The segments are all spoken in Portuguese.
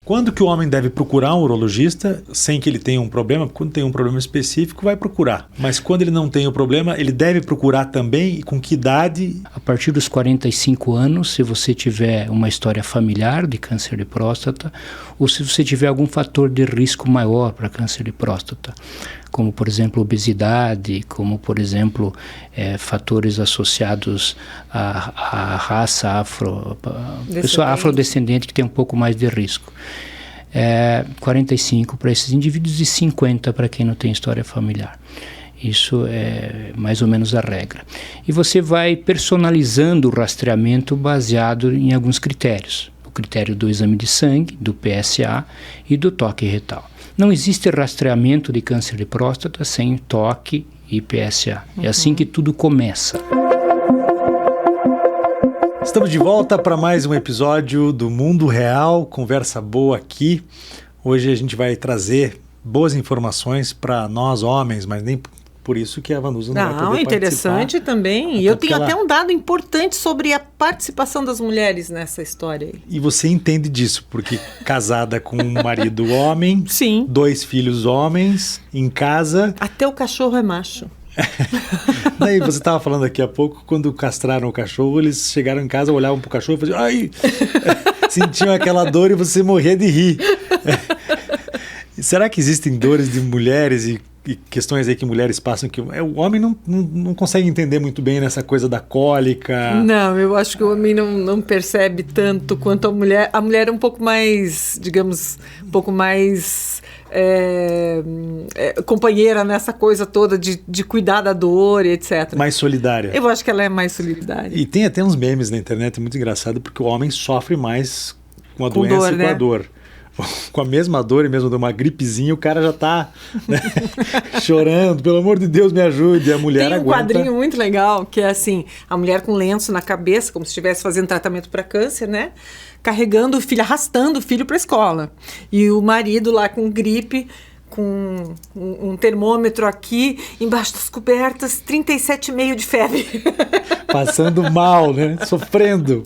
Quando que o homem deve procurar um urologista sem que ele tenha um problema? Quando tem um problema específico, vai procurar. Mas quando ele não tem o problema, ele deve procurar também, e com que idade? A partir dos 45 anos, se você tiver uma história familiar de câncer de próstata, ou se você tiver algum fator de risco maior para câncer de próstata, como por exemplo obesidade, como por exemplo fatores associados à raça pessoa afrodescendente que tem um pouco mais de risco. 45 para esses indivíduos e 50 para quem não tem história familiar. Isso é mais ou menos a regra. E você vai personalizando o rastreamento baseado em alguns critérios. O critério do exame de sangue, do PSA e do toque retal. Não existe rastreamento de câncer de próstata sem toque e PSA. É assim que tudo começa. Estamos de volta para mais um episódio do Mundo Real, conversa boa aqui. Hoje a gente vai trazer boas informações para nós homens, mas nem por isso que a Vanusa não vai poder interessante também. E eu tenho até um dado importante sobre a participação das mulheres nessa história aí. E você entende disso, porque casada com um marido homem, sim, 2 filhos homens, em casa... Até o cachorro é macho. Daí você estava falando aqui há pouco, quando castraram o cachorro, eles chegaram em casa, olhavam pro cachorro e faziam, ai! Sentiam aquela dor e você morria de rir. Será que existem dores de mulheres e questões aí que mulheres passam que o homem não consegue entender muito bem nessa coisa da cólica? Não, eu acho que o homem não percebe tanto quanto a mulher. A mulher é um pouco mais, digamos, um pouco mais companheira nessa coisa toda de cuidar da dor e etc. Mais solidária. Eu acho que ela é mais solidária. E tem até uns memes na internet, muito engraçado, porque o homem sofre mais com a doença dor, e com a dor. Com a mesma dor e mesmo de uma gripezinha, o cara já tá chorando, pelo amor de Deus, me ajude. E a mulher aguenta. Tem um quadrinho muito legal, que é assim, a mulher com lenço na cabeça, como se estivesse fazendo tratamento para câncer, né? Carregando o filho, arrastando o filho para a escola. E o marido lá com gripe, com um termômetro aqui, embaixo das cobertas, 37,5 de febre. Passando mal, né? Sofrendo.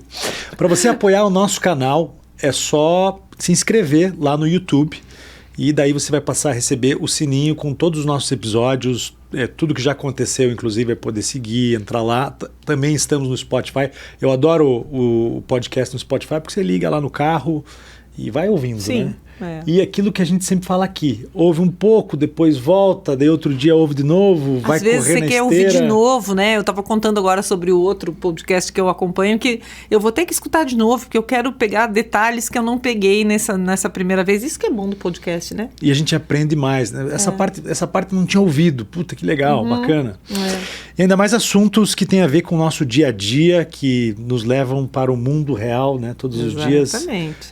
Para você apoiar o nosso canal, é só se inscrever lá no YouTube e daí você vai passar a receber o sininho com todos os nossos episódios, tudo que já aconteceu, inclusive, vai poder seguir, entrar lá. Também estamos no Spotify. Eu adoro o podcast no Spotify porque você liga lá no carro e vai ouvindo, sim, né? E aquilo que a gente sempre fala aqui, ouve um pouco, depois volta, daí outro dia ouve de novo, vai correr na esteira. Às vezes você quer ouvir de novo, né? Eu estava contando agora sobre o outro podcast que eu acompanho, que eu vou ter que escutar de novo, porque eu quero pegar detalhes que eu não peguei nessa primeira vez. Isso que é bom do podcast, né? E a gente aprende mais, né? Essa parte eu não tinha ouvido. Puta, que legal, bacana. E ainda mais assuntos que têm a ver com o nosso dia a dia, que nos levam para o mundo real, né? Todos os dias,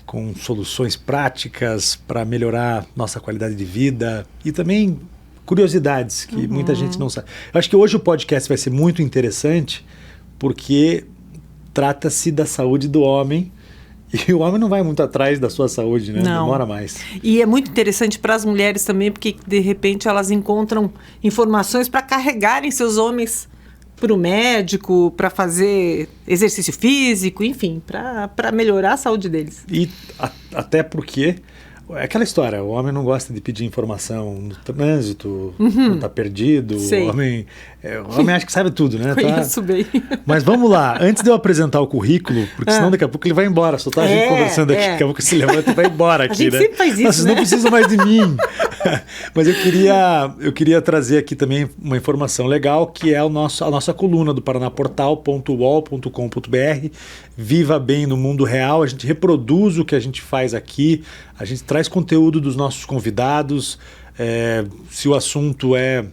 com soluções práticas para melhorar nossa qualidade de vida e também curiosidades que muita gente não sabe. Eu acho que hoje o podcast vai ser muito interessante porque trata-se da saúde do homem e o homem não vai muito atrás da sua saúde, né? Não. Demora mais. E é muito interessante para as mulheres também, porque de repente elas encontram informações para carregarem seus homens para o médico, para fazer exercício físico, enfim, para melhorar a saúde deles. E até porque é aquela história, o homem não gosta de pedir informação no trânsito, não tá perdido, o homem acha que sabe tudo, né? Conheço bem. Mas vamos lá, antes de eu apresentar o currículo, porque senão daqui a pouco ele vai embora, só tá a gente conversando aqui, daqui a pouco se levanta e vai embora aqui, a gente sempre faz isso, Vocês não precisam mais de mim. Mas eu queria trazer aqui também uma informação legal, que é a nossa coluna do paranaportal.uol.com.br, Viva Bem no Mundo Real. A gente reproduz o que a gente faz aqui, a gente traz conteúdo dos nossos convidados, se o assunto é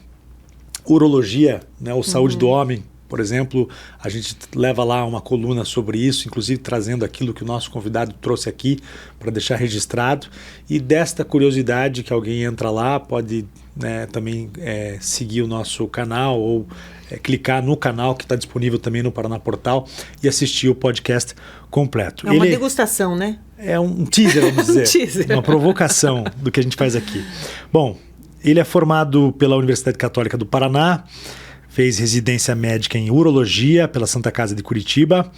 urologia, né, ou saúde do homem, por exemplo, a gente leva lá uma coluna sobre isso, inclusive trazendo aquilo que o nosso convidado trouxe aqui para deixar registrado. E desta curiosidade que alguém entra lá, pode, né, também seguir o nosso canal ou clicar no canal que está disponível também no Paraná Portal e assistir o podcast completo. É uma degustação, né? É um teaser, vamos dizer. Uma provocação do que a gente faz aqui. Bom, ele é formado pela Universidade Católica do Paraná, fez residência médica em urologia pela Santa Casa de Curitiba,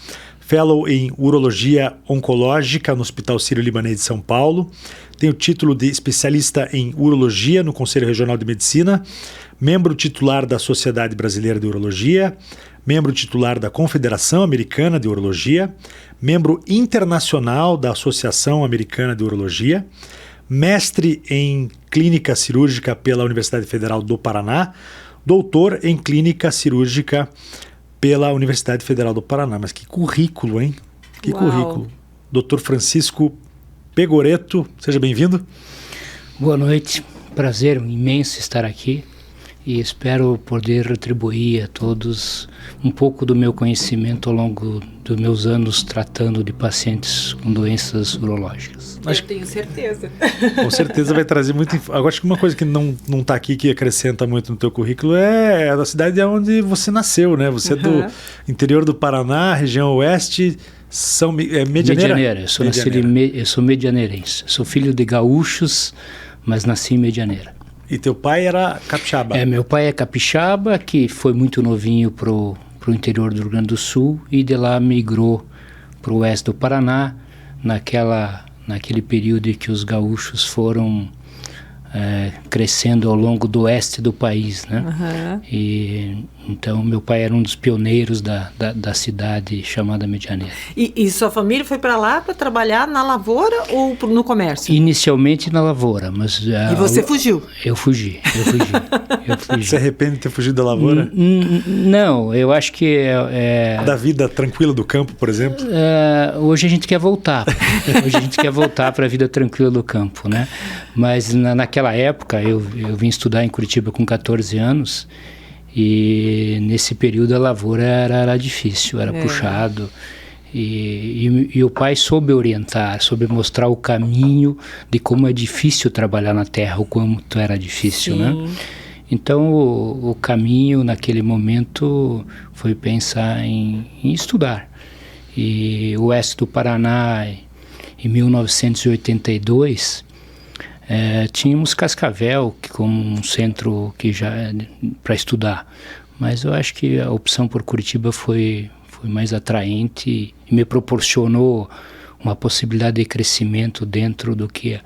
Fellow em Urologia Oncológica no Hospital Sírio-Libanês de São Paulo. Tem o título de especialista em Urologia no Conselho Regional de Medicina, membro titular da Sociedade Brasileira de Urologia, membro titular da Confederação Americana de Urologia, membro internacional da Associação Americana de Urologia, mestre em Clínica Cirúrgica pela Universidade Federal do Paraná, doutor em Clínica Cirúrgica pela Universidade Federal do Paraná. Mas que currículo, hein? Que Uau. currículo. Dr. Francisco Pegoretto, seja bem-vindo. Boa noite, prazer imenso estar aqui e espero poder retribuir a todos um pouco do meu conhecimento ao longo dos meus anos tratando de pacientes com doenças urológicas. Eu tenho certeza. Com certeza vai trazer muito... Agora, acho que uma coisa que não está aqui, que acrescenta muito no teu currículo, é da cidade onde você nasceu, né? Você é do interior do Paraná, região oeste, Medianeira? Medianeira, eu sou medianeirense. Sou filho de gaúchos, mas nasci em Medianeira. E teu pai era capixaba? Meu pai é capixaba, que foi muito novinho pro interior do Rio Grande do Sul e de lá migrou para o oeste do Paraná, naquele período em que os gaúchos foram crescendo ao longo do oeste do país, né? Uhum. E então meu pai era um dos pioneiros da cidade chamada Medianeira. E sua família foi para lá para trabalhar na lavoura ou no comércio? Inicialmente na lavoura, mas... E você fugiu? Eu fugi. Se arrepende de ter fugido da lavoura? Não, eu acho que... Da vida tranquila do campo, por exemplo? Hoje a gente quer voltar. Hoje a gente quer voltar para a vida tranquila do campo, né? Mas naquela época, eu vim estudar em Curitiba com 14 anos e nesse período a lavoura era difícil, era puxado. E o pai soube orientar, soube mostrar o caminho de como é difícil trabalhar na terra, o quanto era difícil, né? Então o caminho naquele momento foi pensar em estudar. E o oeste do Paraná, em 1982, tínhamos Cascavel como um centro que já para estudar. Mas eu acho que a opção por Curitiba foi mais atraente e me proporcionou uma possibilidade de crescimento dentro do que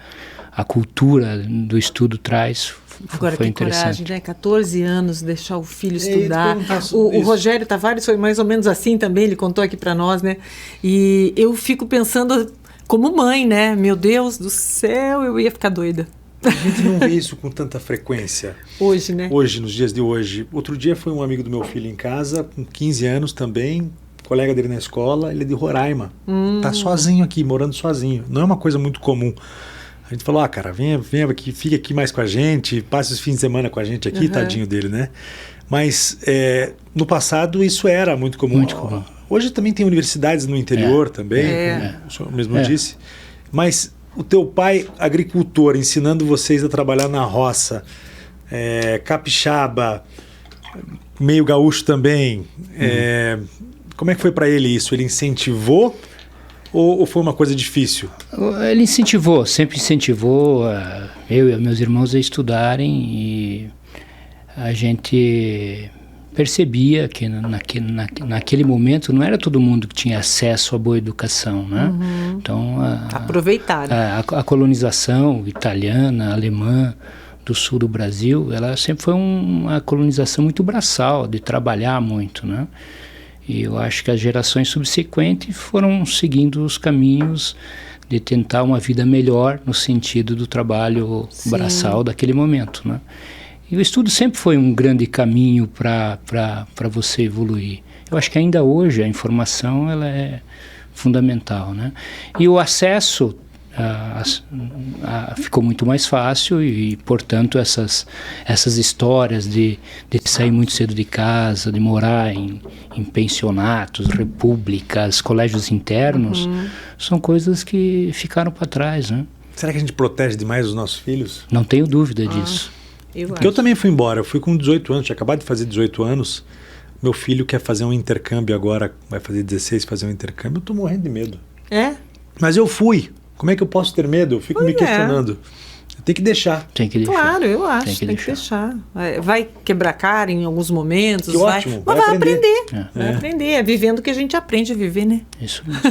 a cultura do estudo traz. Agora, foi que interessante. coragem, né? 14 anos, deixar o filho estudar. O Rogério Tavares foi mais ou menos assim também, ele contou aqui para nós, né? E eu fico pensando como mãe, né? Meu Deus do céu, eu ia ficar doida. A gente não vê isso com tanta frequência. Hoje, né? Hoje, nos dias de hoje. Outro dia foi um amigo do meu filho em casa, com 15 anos também, colega dele na escola, ele é de Roraima. Tá sozinho aqui, morando sozinho. Não é uma coisa muito comum. A gente falou, cara, venha aqui, fique aqui mais com a gente, passe os fins de semana com a gente aqui, tadinho dele, né? Mas no passado isso era muito comum. Muito comum. Hoje também tem universidades no interior também, como o senhor mesmo disse. Mas o teu pai, agricultor, ensinando vocês a trabalhar na roça, capixaba, meio gaúcho também, como é que foi para ele isso? Ele incentivou ou foi uma coisa difícil? Ele incentivou, sempre incentivou eu e meus irmãos a estudarem e a gente percebia que naquele momento não era todo mundo que tinha acesso a boa educação, né? Então aproveitaram. A colonização italiana, alemã do sul do Brasil, ela sempre foi uma colonização muito braçal, de trabalhar muito, né? E eu acho que as gerações subsequentes foram seguindo os caminhos de tentar uma vida melhor no sentido do trabalho braçal daquele momento, né? E o estudo sempre foi um grande caminho para você evoluir. Eu acho que ainda hoje a informação ela é fundamental, né? E o acesso ficou muito mais fácil e portanto, essas histórias de sair muito cedo de casa, de morar em pensionatos, repúblicas, colégios internos, são coisas que ficaram para trás, né? Será que a gente protege demais os nossos filhos? Não tenho dúvida disso. Porque eu também fui embora, eu fui com 18 anos, tinha acabado de fazer 18 anos, meu filho quer fazer um intercâmbio agora, vai fazer 16, fazer um intercâmbio, eu tô morrendo de medo. É? Mas eu fui, como é que eu posso ter medo? Eu fico me questionando. Tem que deixar. Tem que deixar. Claro, eu acho, tem que deixar. Vai quebrar cara em alguns momentos, que ótimo, mas vai aprender. É. Vai aprender, é vivendo que a gente aprende a viver, né? Isso mesmo.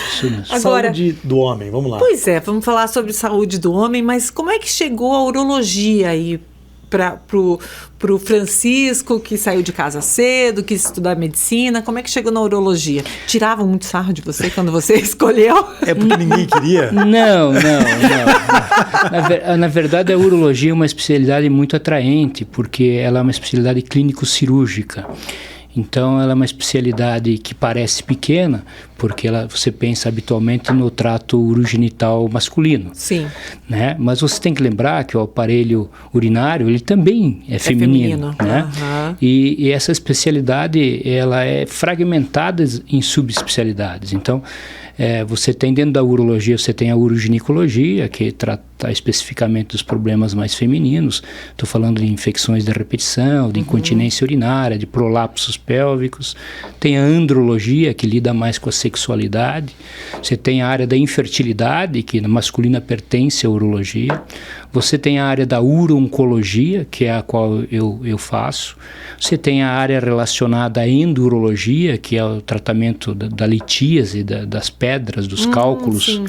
Isso mesmo. Agora, saúde do homem, vamos lá. Pois é, vamos falar sobre saúde do homem, mas como é que chegou a urologia aí pro Francisco, que saiu de casa cedo, quis estudar medicina? Como é que chegou na urologia? Tiravam muito sarro de você quando você escolheu? É porque ninguém queria? Não. Na verdade, a urologia é uma especialidade muito atraente, porque ela é uma especialidade clínico-cirúrgica. Então, ela é uma especialidade que parece pequena, porque você pensa habitualmente no trato urogenital masculino. Sim. Né? Mas você tem que lembrar que o aparelho urinário, ele também é feminino. Né? Uhum. E essa especialidade, ela é fragmentada em subespecialidades. Então, você tem dentro da urologia, você tem a uroginecologia, que trata especificamente dos problemas mais femininos. Estou falando de infecções de repetição, de incontinência urinária, de prolapsos pélvicos. Tem a andrologia, que lida mais com a sexualidade. Você tem a área da infertilidade, que na masculina pertence à urologia. Você tem a área da uro-oncologia, que é a qual eu faço. Você tem a área relacionada à endurologia, que é o tratamento da litíase, das pedras, dos cálculos,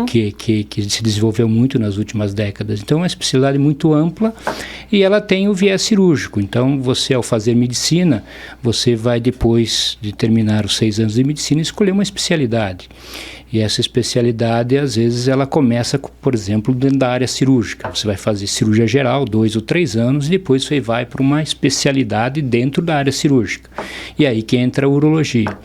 que se desenvolveu muito nas últimas décadas. Então, é uma especialidade muito ampla e ela tem o viés cirúrgico. Então, você, ao fazer medicina, você vai, depois de terminar os 6 anos de medicina, escolher uma especialidade. E essa especialidade, às vezes, ela começa, por exemplo, dentro da área cirúrgica. Você vai fazer cirurgia geral, 2 ou 3 anos, e depois você vai para uma especialidade dentro da área cirúrgica. E aí que entra a urologia.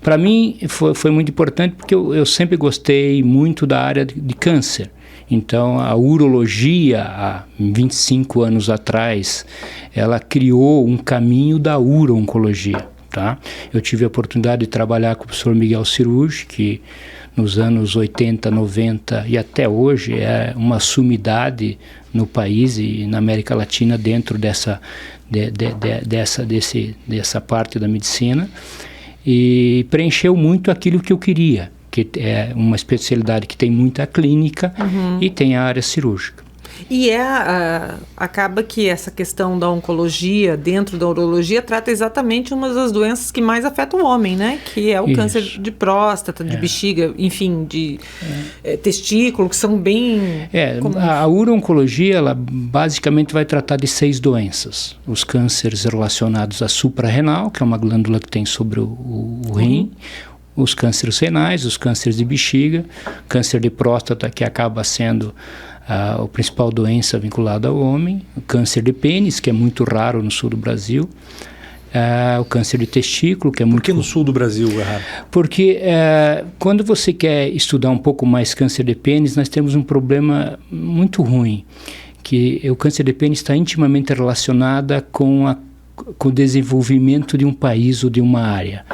Para mim, foi muito importante, porque eu sempre gostei muito da área de câncer. Então, a urologia, há 25 anos atrás, ela criou um caminho da uro-oncologia. Tá? Eu tive a oportunidade de trabalhar com o professor Miguel Cirucci, que nos anos 80, 90 e até hoje é uma sumidade no país e na América Latina dentro dessa parte da medicina, e preencheu muito aquilo que eu queria, que é uma especialidade que tem muita clínica e tem a área cirúrgica. E acaba que essa questão da oncologia, dentro da urologia, trata exatamente uma das doenças que mais afeta o homem, né? Que é o câncer de próstata, de bexiga, enfim, de testículo, que são bem comuns. A uro-oncologia, ela basicamente vai tratar de 6 doenças. Os cânceres relacionados à suprarrenal, que é uma glândula que tem sobre o rim, os cânceres renais, os cânceres de bexiga, câncer de próstata, que acaba sendo a principal doença vinculada ao homem, o câncer de pênis, que é muito raro no sul do Brasil, o câncer de testículo, que é muito... Por que no sul do Brasil é raro? Porque quando você quer estudar um pouco mais câncer de pênis, nós temos um problema muito ruim, que o câncer de pênis está intimamente relacionado com o desenvolvimento de um país ou de uma área.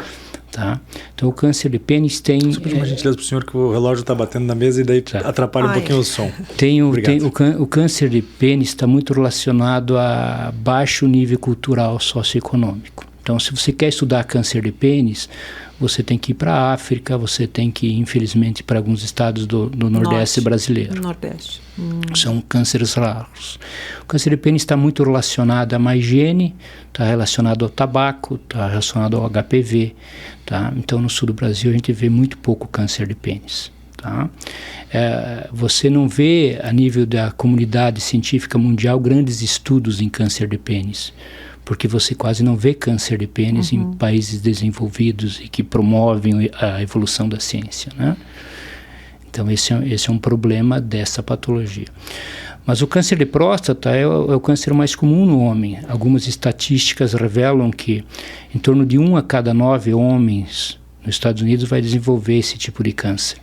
Tá? Então, o câncer de pênis tem... Só pedir uma gentileza para o senhor, que o relógio está batendo na mesa e daí atrapalha um pouquinho o som. O câncer de pênis está muito relacionado a baixo nível cultural socioeconômico. Então, se você quer estudar câncer de pênis, você tem que ir para a África, você tem que ir, infelizmente, para alguns estados do Nordeste brasileiro. Nordeste. São cânceres raros. O câncer de pênis está muito relacionado à má higiene, está relacionado ao tabaco, está relacionado ao HPV. Tá? Então, no sul do Brasil, a gente vê muito pouco câncer de pênis. Tá? Você não vê, a nível da comunidade científica mundial, grandes estudos em câncer de pênis, porque você quase não vê câncer de pênis em países desenvolvidos e que promovem a evolução da ciência, né? Então, esse é um problema dessa patologia. Mas o câncer de próstata é o câncer mais comum no homem. Algumas estatísticas revelam que em torno de 1 a cada 9 homens nos Estados Unidos vai desenvolver esse tipo de câncer.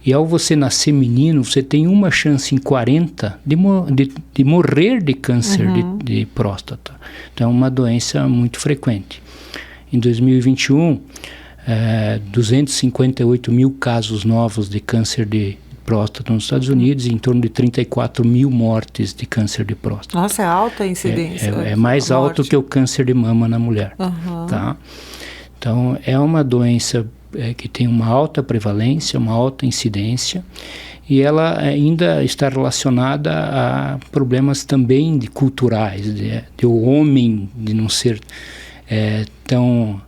E ao você nascer menino, você tem uma chance em 40 de morrer de câncer de próstata. Então, é uma doença muito frequente. Em 2021, 258 mil casos novos de câncer de próstata nos Estados Unidos e em torno de 34 mil mortes de câncer de próstata. Nossa, é alta a incidência. É mais alto que o câncer de mama na mulher. Tá? Então, é uma doença que tem uma alta prevalência, uma alta incidência, e ela ainda está relacionada a problemas também culturais, de o homem de não ser tão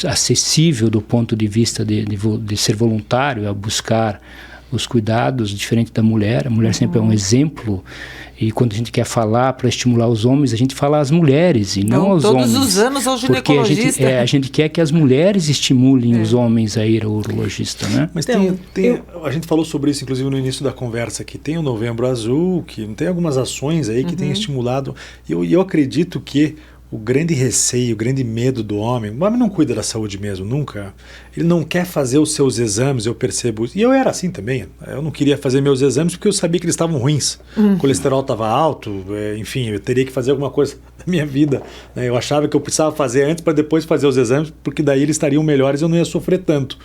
acessível do ponto de vista de ser voluntário a buscar os cuidados, diferente da mulher. A mulher sempre é um exemplo, e quando a gente quer falar para estimular os homens, a gente fala às mulheres e não aos homens. Todos os anos ao ginecologista. Porque a gente quer que as mulheres estimulem os homens a ir ao urologista, né? Mas a gente falou sobre isso, inclusive, no início da conversa, que tem o Novembro Azul, que tem algumas ações aí que têm estimulado. E eu acredito que o grande receio, o grande medo do homem, o homem não cuida da saúde mesmo, nunca. Ele não quer fazer os seus exames, eu percebo isso. E eu era assim também. Eu não queria fazer meus exames porque eu sabia que eles estavam ruins. O colesterol estava alto, enfim, eu teria que fazer alguma coisa da minha vida. Né? Eu achava que eu precisava fazer antes para depois fazer os exames, porque daí eles estariam melhores e eu não ia sofrer tanto.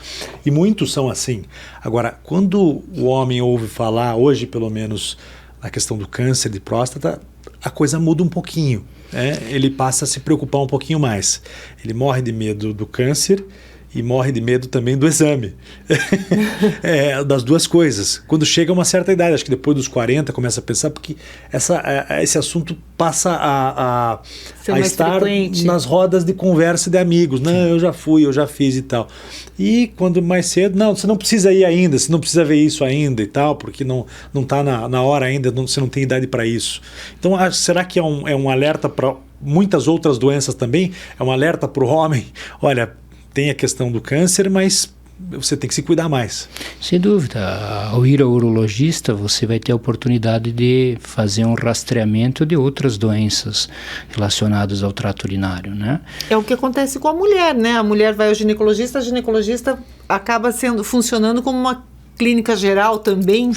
E muitos são assim. Agora, quando o homem ouve falar, hoje pelo menos, na questão do câncer de próstata, a coisa muda um pouquinho. Ele passa a se preocupar um pouquinho mais. Ele morre de medo do câncer e morre de medo também do exame. Das duas coisas. Quando chega a uma certa idade, acho que depois dos 40, começa a pensar, porque esse assunto passa a estar frequente nas rodas de conversa de amigos. Não, eu já fui, eu já fiz e tal. E quando mais cedo, não, você não precisa ir ainda, você não precisa ver isso ainda e tal, porque não está na hora ainda, você não tem idade para isso. Então, será que é um alerta para muitas outras doenças também? É um alerta para o homem? Olha, tem a questão do câncer, mas você tem que se cuidar mais. Sem dúvida. Ao ir ao urologista, você vai ter a oportunidade de fazer um rastreamento de outras doenças relacionadas ao trato urinário, né? É o que acontece com a mulher, né? A mulher vai ao ginecologista, a ginecologista acaba funcionando como uma clínica geral também,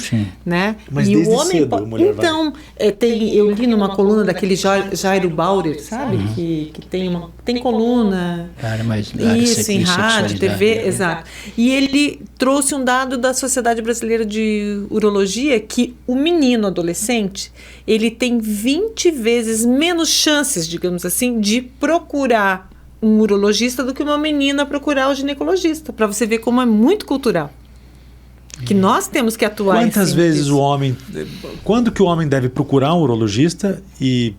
né? Mas e desde o homem cedo a mulher então, eu li numa coluna daquele Jairo Bauer, sabe? Que tem coluna. Isso, em rádio, TV, exato. E ele trouxe um dado da Sociedade Brasileira de Urologia que o menino adolescente, ele tem 20 vezes menos chances, digamos assim, de procurar um urologista do que uma menina procurar o ginecologista, para você ver como é muito cultural. Que nós temos que atuar. Quantas vezes quando que o homem deve procurar um urologista e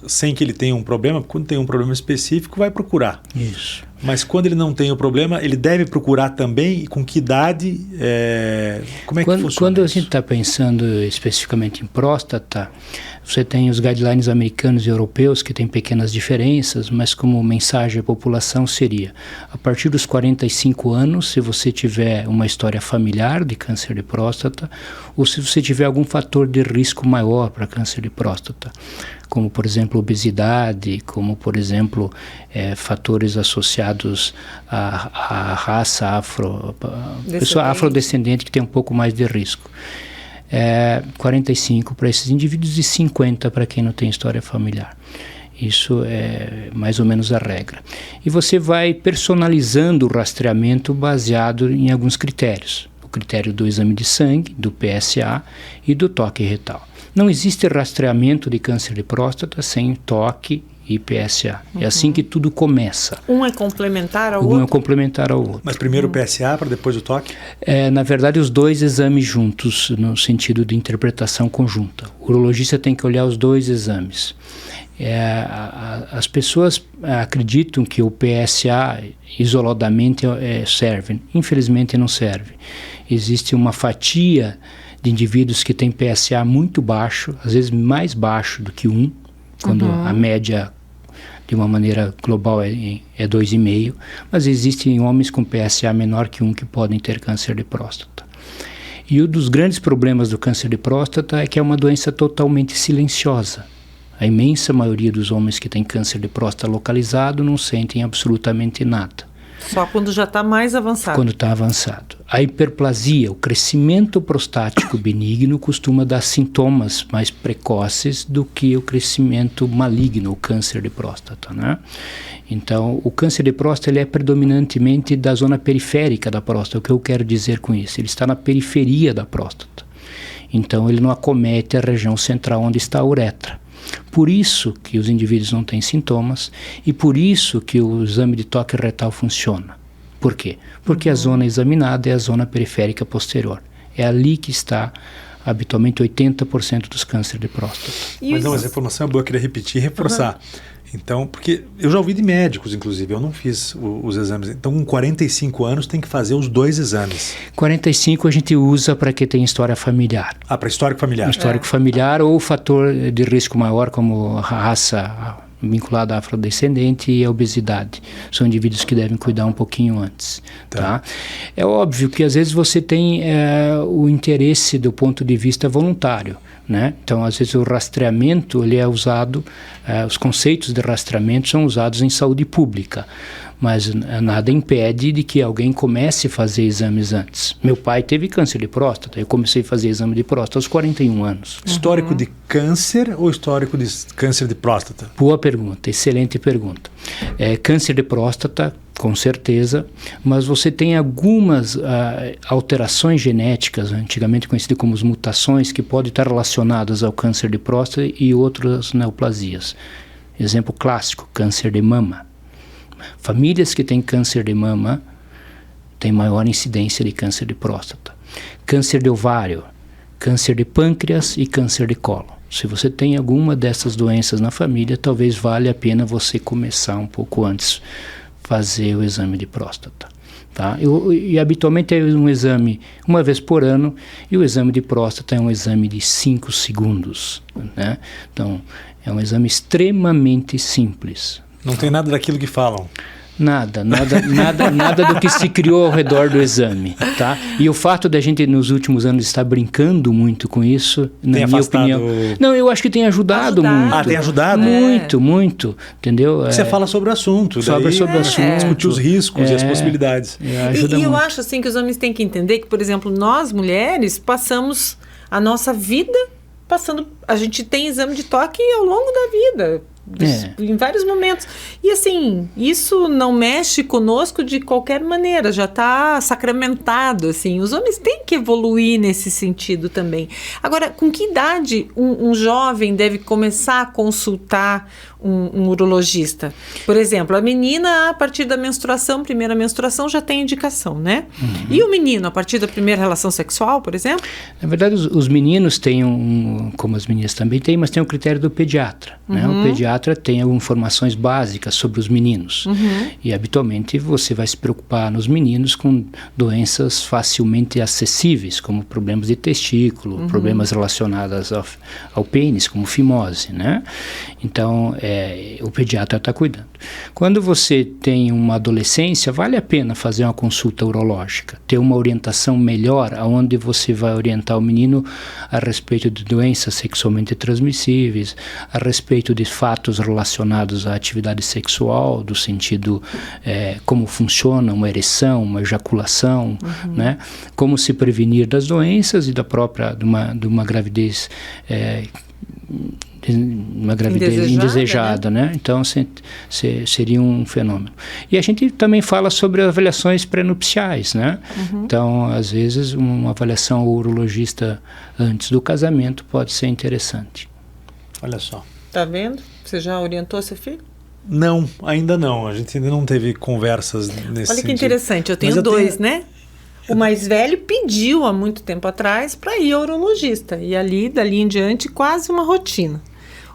sem que ele tenha um problema? Quando tem um problema específico, vai procurar. Isso. Mas quando ele não tem o problema, ele deve procurar também? E com que idade? Como é que funciona? Quando a gente está pensando especificamente em próstata, você tem os guidelines americanos e europeus que têm pequenas diferenças, mas como mensagem à população seria: a partir dos 45 anos, se você tiver uma história familiar de câncer de próstata, ou se você tiver algum fator de risco maior para câncer de próstata, como por exemplo obesidade, como por exemplo fatores associados à raça pessoa afrodescendente que tem um pouco mais de risco. 45 para esses indivíduos e 50 para quem não tem história familiar. Isso é mais ou menos a regra. E você vai personalizando o rastreamento baseado em alguns critérios. O critério do exame de sangue, do PSA e do toque retal. Não existe rastreamento de câncer de próstata sem toque e PSA. É assim que tudo começa. Um é complementar ao outro? Um é complementar ao outro. Mas primeiro o PSA para depois o toque? Na verdade, os dois exames juntos, no sentido de interpretação conjunta. O urologista tem que olhar os dois exames. As pessoas acreditam que o PSA isoladamente serve. Infelizmente não serve. Existe uma fatia de indivíduos que têm PSA muito baixo, às vezes mais baixo do que 1, quando a média de uma maneira global é 2,5, mas existem homens com PSA menor que 1 que podem ter câncer de próstata. E um dos grandes problemas do câncer de próstata é que é uma doença totalmente silenciosa. A imensa maioria dos homens que têm câncer de próstata localizado não sentem absolutamente nada. Só quando já está mais avançado. Quando está avançado. A hiperplasia, o crescimento prostático benigno, costuma dar sintomas mais precoces do que o crescimento maligno, o câncer de próstata, né? Então, o câncer de próstata ele é predominantemente da zona periférica da próstata. O que eu quero dizer com isso? Ele está na periferia da próstata. Então, ele não acomete a região central onde está a uretra. Por isso que os indivíduos não têm sintomas e por isso que o exame de toque retal funciona. Por quê? Porque a zona examinada é a zona periférica posterior. É ali que está habitualmente 80% dos cânceres de próstata. Mas não, essa informação é boa, eu queria repetir e reforçar. Então, porque eu já ouvi de médicos, inclusive, eu não fiz os exames. Então, com 45 anos tem que fazer os 2 exames. 45 a gente usa para quem tem história familiar. Para histórico familiar. Histórico familiar ou fator de risco maior, como a raça vinculada à afrodescendente e a obesidade. São indivíduos que devem cuidar um pouquinho antes. Tá? É óbvio que às vezes você tem o interesse do ponto de vista voluntário. Né? Então, às vezes o rastreamento ele é usado, os conceitos de rastreamento são usados em saúde pública, mas nada impede de que alguém comece a fazer exames antes. Meu pai teve câncer de próstata, eu comecei a fazer exame de próstata aos 41 anos. Histórico de câncer ou histórico de câncer de próstata? Boa pergunta, excelente pergunta. Câncer de próstata, com certeza, mas você tem algumas alterações genéticas, antigamente conhecidas como as mutações, que podem estar relacionadas ao câncer de próstata e outras neoplasias. Exemplo clássico, câncer de mama. Famílias que têm câncer de mama têm maior incidência de câncer de próstata. Câncer de ovário, câncer de pâncreas e câncer de colo. Se você tem alguma dessas doenças na família, talvez valha a pena você começar um pouco antes fazer o exame de próstata. Tá? E habitualmente é um exame uma vez por ano, e o exame de próstata é um exame de 5 segundos. Né? Então, é um exame extremamente simples. Não tem nada daquilo que falam. Nada do que se criou ao redor do exame, tá? E o fato da gente nos últimos anos estar brincando muito com isso, na minha opinião, não, eu acho que tem ajudado muito. Tem ajudado? Muito, entendeu? Você fala sobre o assunto, sobre o assunto, discutir os riscos e as possibilidades. E eu acho assim que os homens têm que entender que, por exemplo, nós mulheres passamos a nossa vida a gente tem exame de toque ao longo da vida. Em vários momentos. E assim, isso não mexe conosco de qualquer maneira, já está sacramentado, assim. Os homens têm que evoluir nesse sentido também. Agora, com que idade um jovem deve começar a consultar um urologista? Por exemplo, a menina, a partir da menstruação, primeira menstruação, já tem indicação, né? E o menino, a partir da primeira relação sexual, por exemplo? Na verdade, os meninos têm como as meninas também têm, mas tem o critério do pediatra, né? O pediatra tem algumas informações básicas sobre os meninos. E habitualmente você vai se preocupar nos meninos com doenças facilmente acessíveis, como problemas de testículo, problemas relacionados ao pênis, como fimose, né? Então, o pediatra está cuidando. Quando você tem uma adolescência, vale a pena fazer uma consulta urológica, ter uma orientação melhor, onde você vai orientar o menino a respeito de doenças sexualmente transmissíveis, a respeito de fatos relacionados à atividade sexual, do sentido como funciona uma ereção, uma ejaculação, né? Como se prevenir das doenças e da própria de uma gravidez indesejada, né? Então seria um fenômeno. E a gente também fala sobre avaliações pré-nupciais, né? Então, às vezes, uma avaliação ao urologista antes do casamento pode ser interessante. Olha só. Tá vendo? Você já orientou seu filho? Não, ainda não. A gente ainda não teve conversas nesse sentido. Olha que interessante, eu tenho dois, né? O mais velho pediu há muito tempo atrás para ir ao urologista. E dali em diante, quase uma rotina.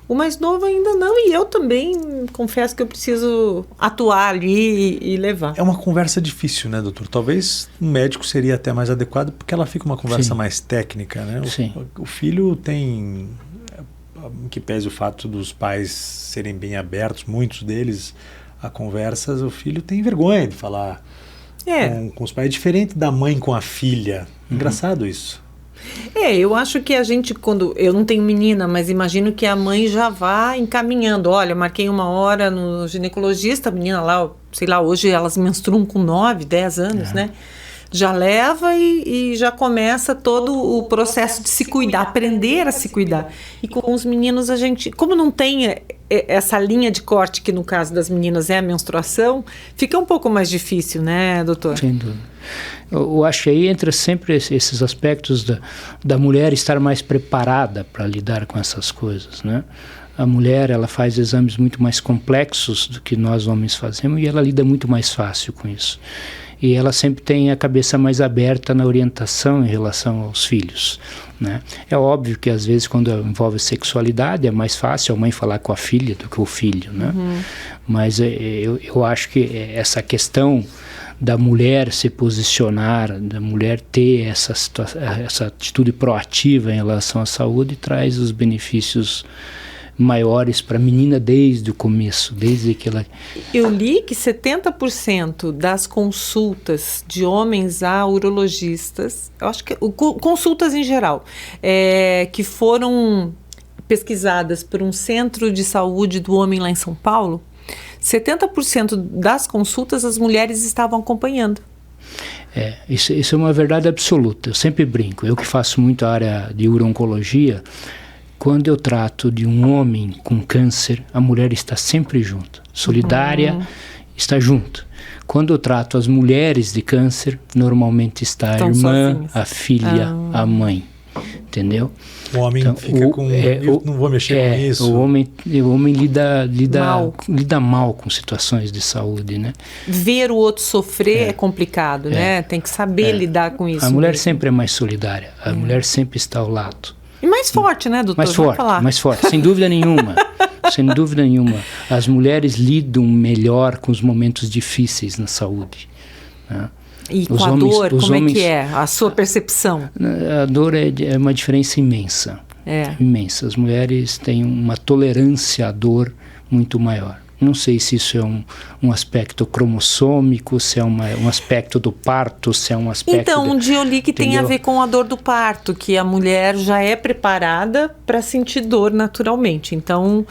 O mais novo ainda não, e eu também confesso que eu preciso atuar ali e levar. É uma conversa difícil, né, doutor? Talvez um médico seria até mais adequado, porque ela fica uma conversa mais técnica, né? O filho tem, que pese o fato dos pais serem bem abertos, muitos deles, a conversas, o filho tem vergonha de falar com os pais. É diferente da mãe com a filha. Engraçado isso. Eu acho que a gente, eu não tenho menina, mas imagino que a mãe já vá encaminhando. Olha, marquei uma hora no ginecologista, a menina lá, sei lá, hoje elas menstruam com 9, 10 anos, né? Já leva e já começa todo o processo de se cuidar, aprender a se cuidar. E com os meninos a gente, como não tem essa linha de corte, que no caso das meninas é a menstruação, fica um pouco mais difícil, né, doutor? Sem dúvida. Eu acho que aí entra sempre esses aspectos da mulher estar mais preparada para lidar com essas coisas, né? A mulher, ela faz exames muito mais complexos do que nós homens fazemos, e ela lida muito mais fácil com isso. e ela sempre tem a cabeça mais aberta na orientação em relação aos filhos, né? É óbvio que às vezes quando envolve sexualidade é mais fácil a mãe falar com a filha do que o filho, né? Mas eu acho que essa questão da mulher se posicionar, da mulher ter essa atitude proativa em relação à saúde, traz os benefícios maiores para a menina desde o começo, desde que ela... Eu li que 70% das consultas de homens a urologistas, eu acho que consultas em geral, que foram pesquisadas por um centro de saúde do homem lá em São Paulo, 70% das consultas as mulheres estavam acompanhando. Isso é uma verdade absoluta. Eu sempre brinco. Eu que faço muito a área de uro-oncologia, quando eu trato de um homem com câncer, a mulher está sempre junto. Solidária, está junto. Quando eu trato as mulheres de câncer, normalmente está a irmã, sozinhas. A filha, a mãe. Entendeu? O homem então, fica com... eu não vou mexer com isso. O homem lida mal com situações de saúde, né? Ver o outro sofrer é complicado, né? Tem que saber lidar com isso. A mulher sempre é mais solidária. A mulher sempre está ao lado. E mais forte, né, doutor? Mais forte, sem dúvida nenhuma. Sem dúvida nenhuma. As mulheres lidam melhor com os momentos difíceis na saúde, né? E com a dor, como é que é a sua percepção? A dor é uma diferença imensa. Imensa. As mulheres têm uma tolerância à dor muito maior. Não sei se isso é um aspecto cromossômico, se é um aspecto do parto, se é um aspecto... Então, um dia eu li que tem a ver com a dor do parto, que a mulher já é preparada para sentir dor naturalmente. Então,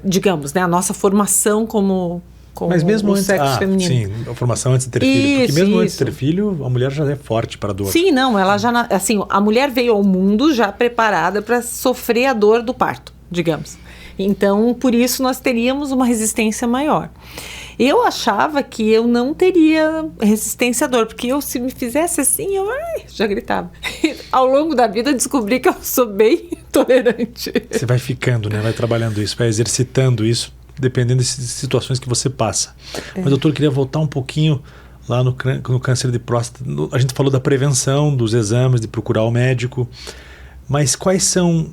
digamos, né, a nossa formação como mas mesmo antes, sexo feminino. Sim, a formação antes de ter filho. Porque mesmo antes de ter filho, a mulher já é forte para a dor. Sim, não, ela já... Assim, a mulher veio ao mundo já preparada para sofrer a dor do parto, digamos. Então, por isso, nós teríamos uma resistência maior. Eu achava que eu não teria resistência à dor, porque se me fizesse assim, eu já gritava. Ao longo da vida, eu descobri que eu sou bem tolerante. Você vai ficando, né? Vai trabalhando isso, vai exercitando isso, dependendo das situações que você passa. Mas, doutor, eu queria voltar um pouquinho lá no câncer de próstata. A gente falou da prevenção, dos exames, de procurar o médico. Mas quais são...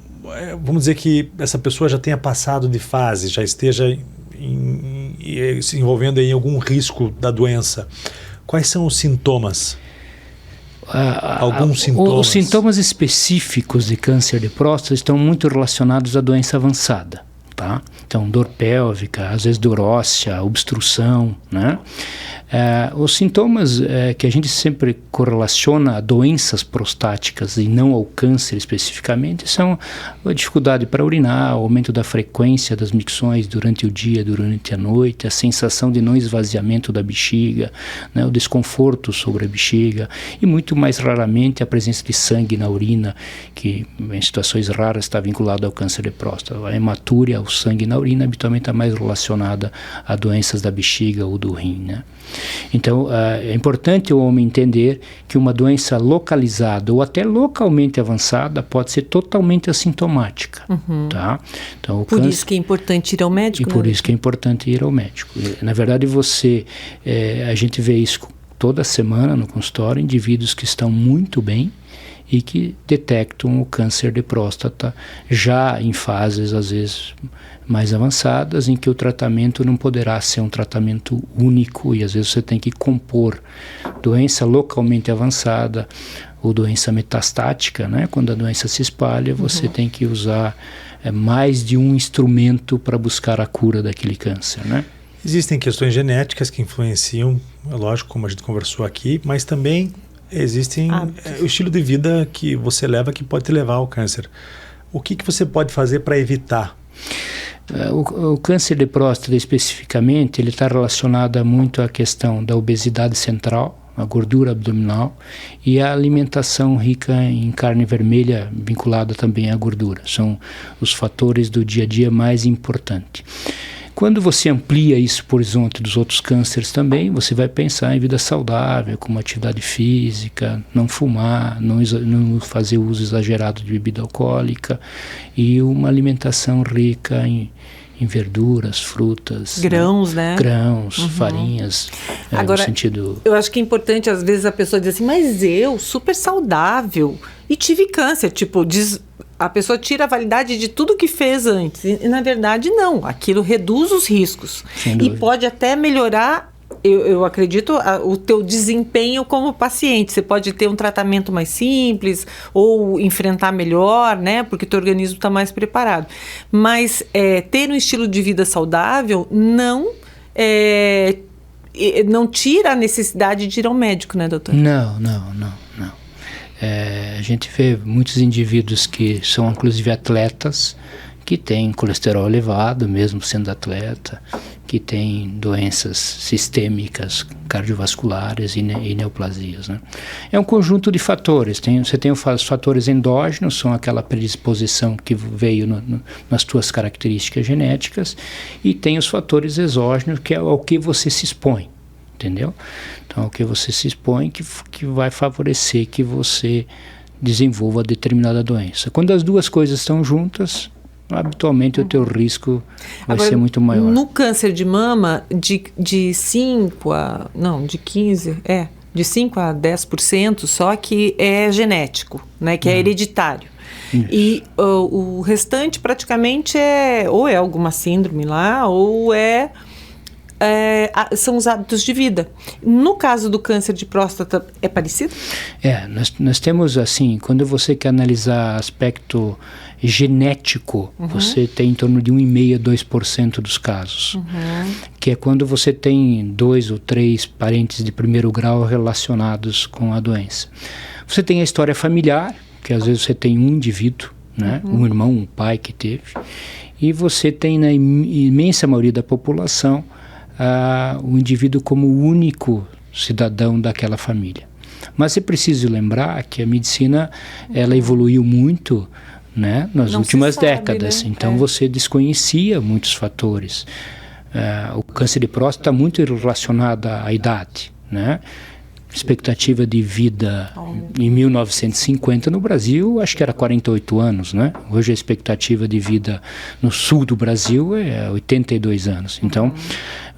Vamos dizer que essa pessoa já tenha passado de fase, já esteja se envolvendo em algum risco da doença. Quais são os sintomas? Alguns sintomas. Os sintomas específicos de câncer de próstata estão muito relacionados à doença avançada. Tá? Então, dor pélvica, às vezes dor óssea, obstrução, né? Os sintomas que a gente sempre correlaciona a doenças prostáticas e não ao câncer especificamente são a dificuldade para urinar, o aumento da frequência das micções durante o dia, durante a noite, a sensação de não esvaziamento da bexiga, né? O desconforto sobre a bexiga e muito mais raramente a presença de sangue na urina, que em situações raras está vinculado ao câncer de próstata. A hematúria, o sangue na urina, habitualmente está mais relacionada a doenças da bexiga ou do rim, né? Então, é importante o homem entender que uma doença localizada ou até localmente avançada pode ser totalmente assintomática. Tá? Então, por isso que é importante ir ao médico. E por isso que é importante ir ao médico. Na verdade, a gente vê isso toda semana no consultório, indivíduos que estão muito bem e que detectam o câncer de próstata já em fases, às vezes, mais avançadas, em que o tratamento não poderá ser um tratamento único e às vezes você tem que compor doença localmente avançada ou doença metastática, né? Quando a doença se espalha, você tem que usar mais de um instrumento para buscar a cura daquele câncer, né? Existem questões genéticas que influenciam, é lógico, como a gente conversou aqui, mas também existem o estilo de vida que você leva que pode te levar ao câncer. O que você pode fazer para evitar? O câncer de próstata especificamente, ele está relacionado muito à questão da obesidade central, a gordura abdominal e a alimentação rica em carne vermelha vinculada também à gordura. São os fatores do dia a dia mais importantes. Quando você amplia isso para o horizonte dos outros cânceres também, você vai pensar em vida saudável, como atividade física, não fumar, não fazer uso exagerado de bebida alcoólica e uma alimentação rica em em verduras, frutas, grãos, né? Grãos, farinhas, Agora, no sentido... eu acho que é importante, às vezes, a pessoa diz assim, mas eu, super saudável, e tive câncer. Tipo, a pessoa tira a validade de tudo que fez antes. E, na verdade, não. Aquilo reduz os riscos. E pode até melhorar... Eu acredito o teu desempenho como paciente. Você pode ter um tratamento mais simples ou enfrentar melhor, né? Porque o teu organismo está mais preparado. Mas ter um estilo de vida saudável não tira a necessidade de ir ao médico, né, doutor? Não. A gente vê muitos indivíduos que são inclusive atletas, que têm colesterol elevado, mesmo sendo atleta, que têm doenças sistêmicas, cardiovasculares e neoplasias, né? É um conjunto de fatores. Você tem os fatores endógenos, são aquela predisposição que veio nas tuas características genéticas, e tem os fatores exógenos, que é ao que você se expõe, entendeu? Então, ao que você se expõe que vai favorecer que você desenvolva determinada doença. Quando as duas coisas estão juntas, habitualmente o teu risco vai ser muito maior. No câncer de mama, de 5 a 10% só que é genético, né, que é hereditário. E o restante praticamente ou é alguma síndrome lá, ou são os hábitos de vida. No caso do câncer de próstata, é parecido? Nós temos assim, quando você quer analisar aspecto genético, você tem em torno de 1,5% a 2% dos casos, que é quando você tem 2 ou 3 parentes de primeiro grau relacionados com a doença. Você tem a história familiar, que às vezes você tem um indivíduo, né, um irmão, um pai que teve, e você tem na imensa maioria da população o indivíduo como o único cidadão daquela família. Mas é preciso lembrar que a medicina ela evoluiu muito, né, nas últimas décadas, né? Então você desconhecia muitos fatores. O câncer de próstata está muito relacionado à idade, né? Expectativa de vida em 1950 no Brasil, acho que era 48 anos, né? Hoje a expectativa de vida no sul do Brasil é 82 anos. Então,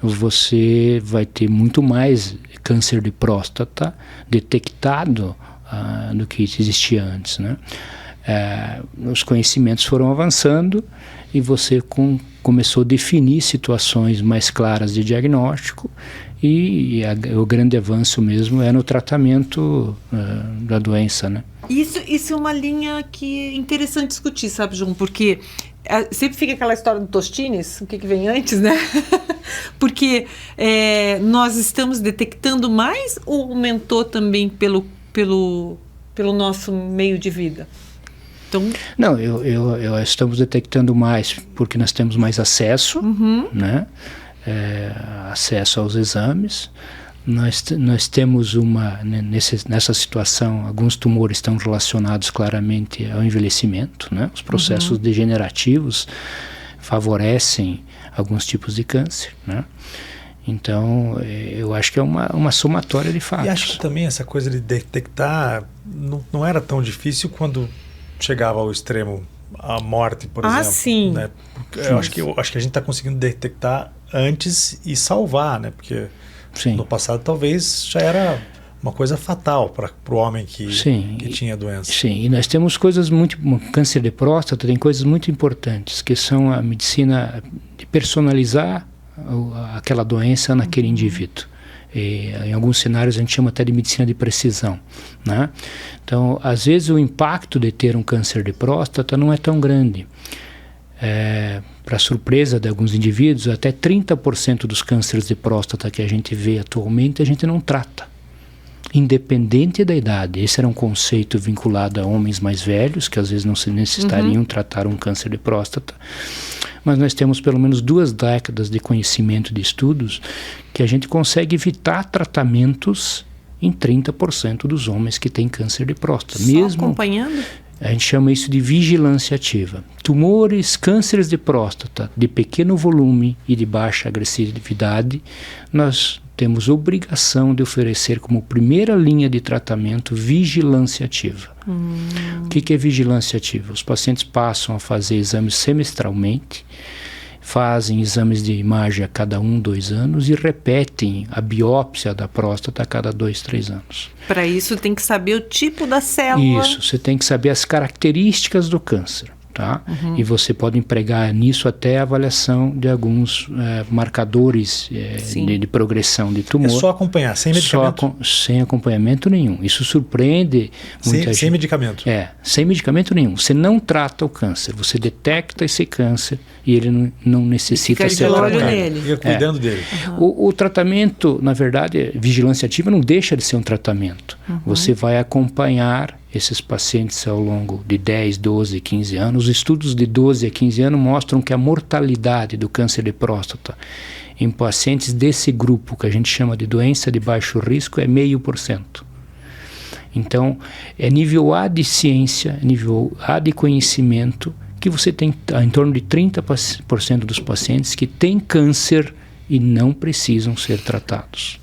você vai ter muito mais câncer de próstata detectado do que existia antes, né? Os conhecimentos foram avançando e você começou a definir situações mais claras de diagnóstico, e o grande avanço mesmo é no tratamento da doença, né? Isso é uma linha que é interessante discutir, sabe, João? Porque sempre fica aquela história do Tostines, o que vem antes, né? Porque nós estamos detectando mais ou aumentou também pelo nosso meio de vida? Então... Não, estamos detectando mais porque nós temos mais acesso, né? Acesso aos exames. Nós temos nessa situação, alguns tumores estão relacionados claramente ao envelhecimento, né? Os processos degenerativos favorecem alguns tipos de câncer, né? Então, eu acho que é uma somatória de fatos. E acho que também essa coisa de detectar não era tão difícil quando chegava ao extremo, a morte, por exemplo. Sim. Né? Eu acho que a gente está conseguindo detectar antes e salvar, né? Porque no passado talvez já era uma coisa fatal para o homem que tinha a doença. Sim, e nós temos câncer de próstata tem coisas muito importantes, que são a medicina de personalizar aquela doença naquele indivíduo. E, em alguns cenários a gente chama até de medicina de precisão, né? Então, às vezes o impacto de ter um câncer de próstata não é tão grande. Para surpresa de alguns indivíduos, até 30% dos cânceres de próstata que a gente vê atualmente a gente não trata, independente da idade. Esse era um conceito vinculado a homens mais velhos, que às vezes não se necessitariam tratar um câncer de próstata. Mas nós temos pelo menos 2 décadas de conhecimento de estudos que a gente consegue evitar tratamentos em 30% dos homens que têm câncer de próstata. Só mesmo acompanhando? A gente chama isso de vigilância ativa. Tumores, cânceres de próstata de pequeno volume e de baixa agressividade, nós temos obrigação de oferecer como primeira linha de tratamento vigilância ativa. O que é vigilância ativa? Os pacientes passam a fazer exames semestralmente fazem exames de imagem a cada 2 anos e repetem a biópsia da próstata a cada 2, 3 anos. Para isso tem que saber o tipo da célula. Isso, você tem que saber as características do câncer. Tá? E você pode empregar nisso até a avaliação de alguns marcadores de progressão de tumor. É só acompanhar, sem medicamento? Sem acompanhamento nenhum. Isso surpreende muita gente. Sem medicamento? Sem medicamento nenhum. Você não trata o câncer, você detecta esse câncer e ele não necessita ser tratado. Fica cuidando dele. O tratamento, na verdade, vigilância ativa não deixa de ser um tratamento. Você vai acompanhar esses pacientes ao longo de 10, 12, 15 anos. Os estudos de 12 a 15 anos mostram que a mortalidade do câncer de próstata em pacientes desse grupo, que a gente chama de doença de baixo risco, é 0,5%. Então, é nível A de ciência, nível A de conhecimento, que você tem em torno de 30% dos pacientes que têm câncer e não precisam ser tratados.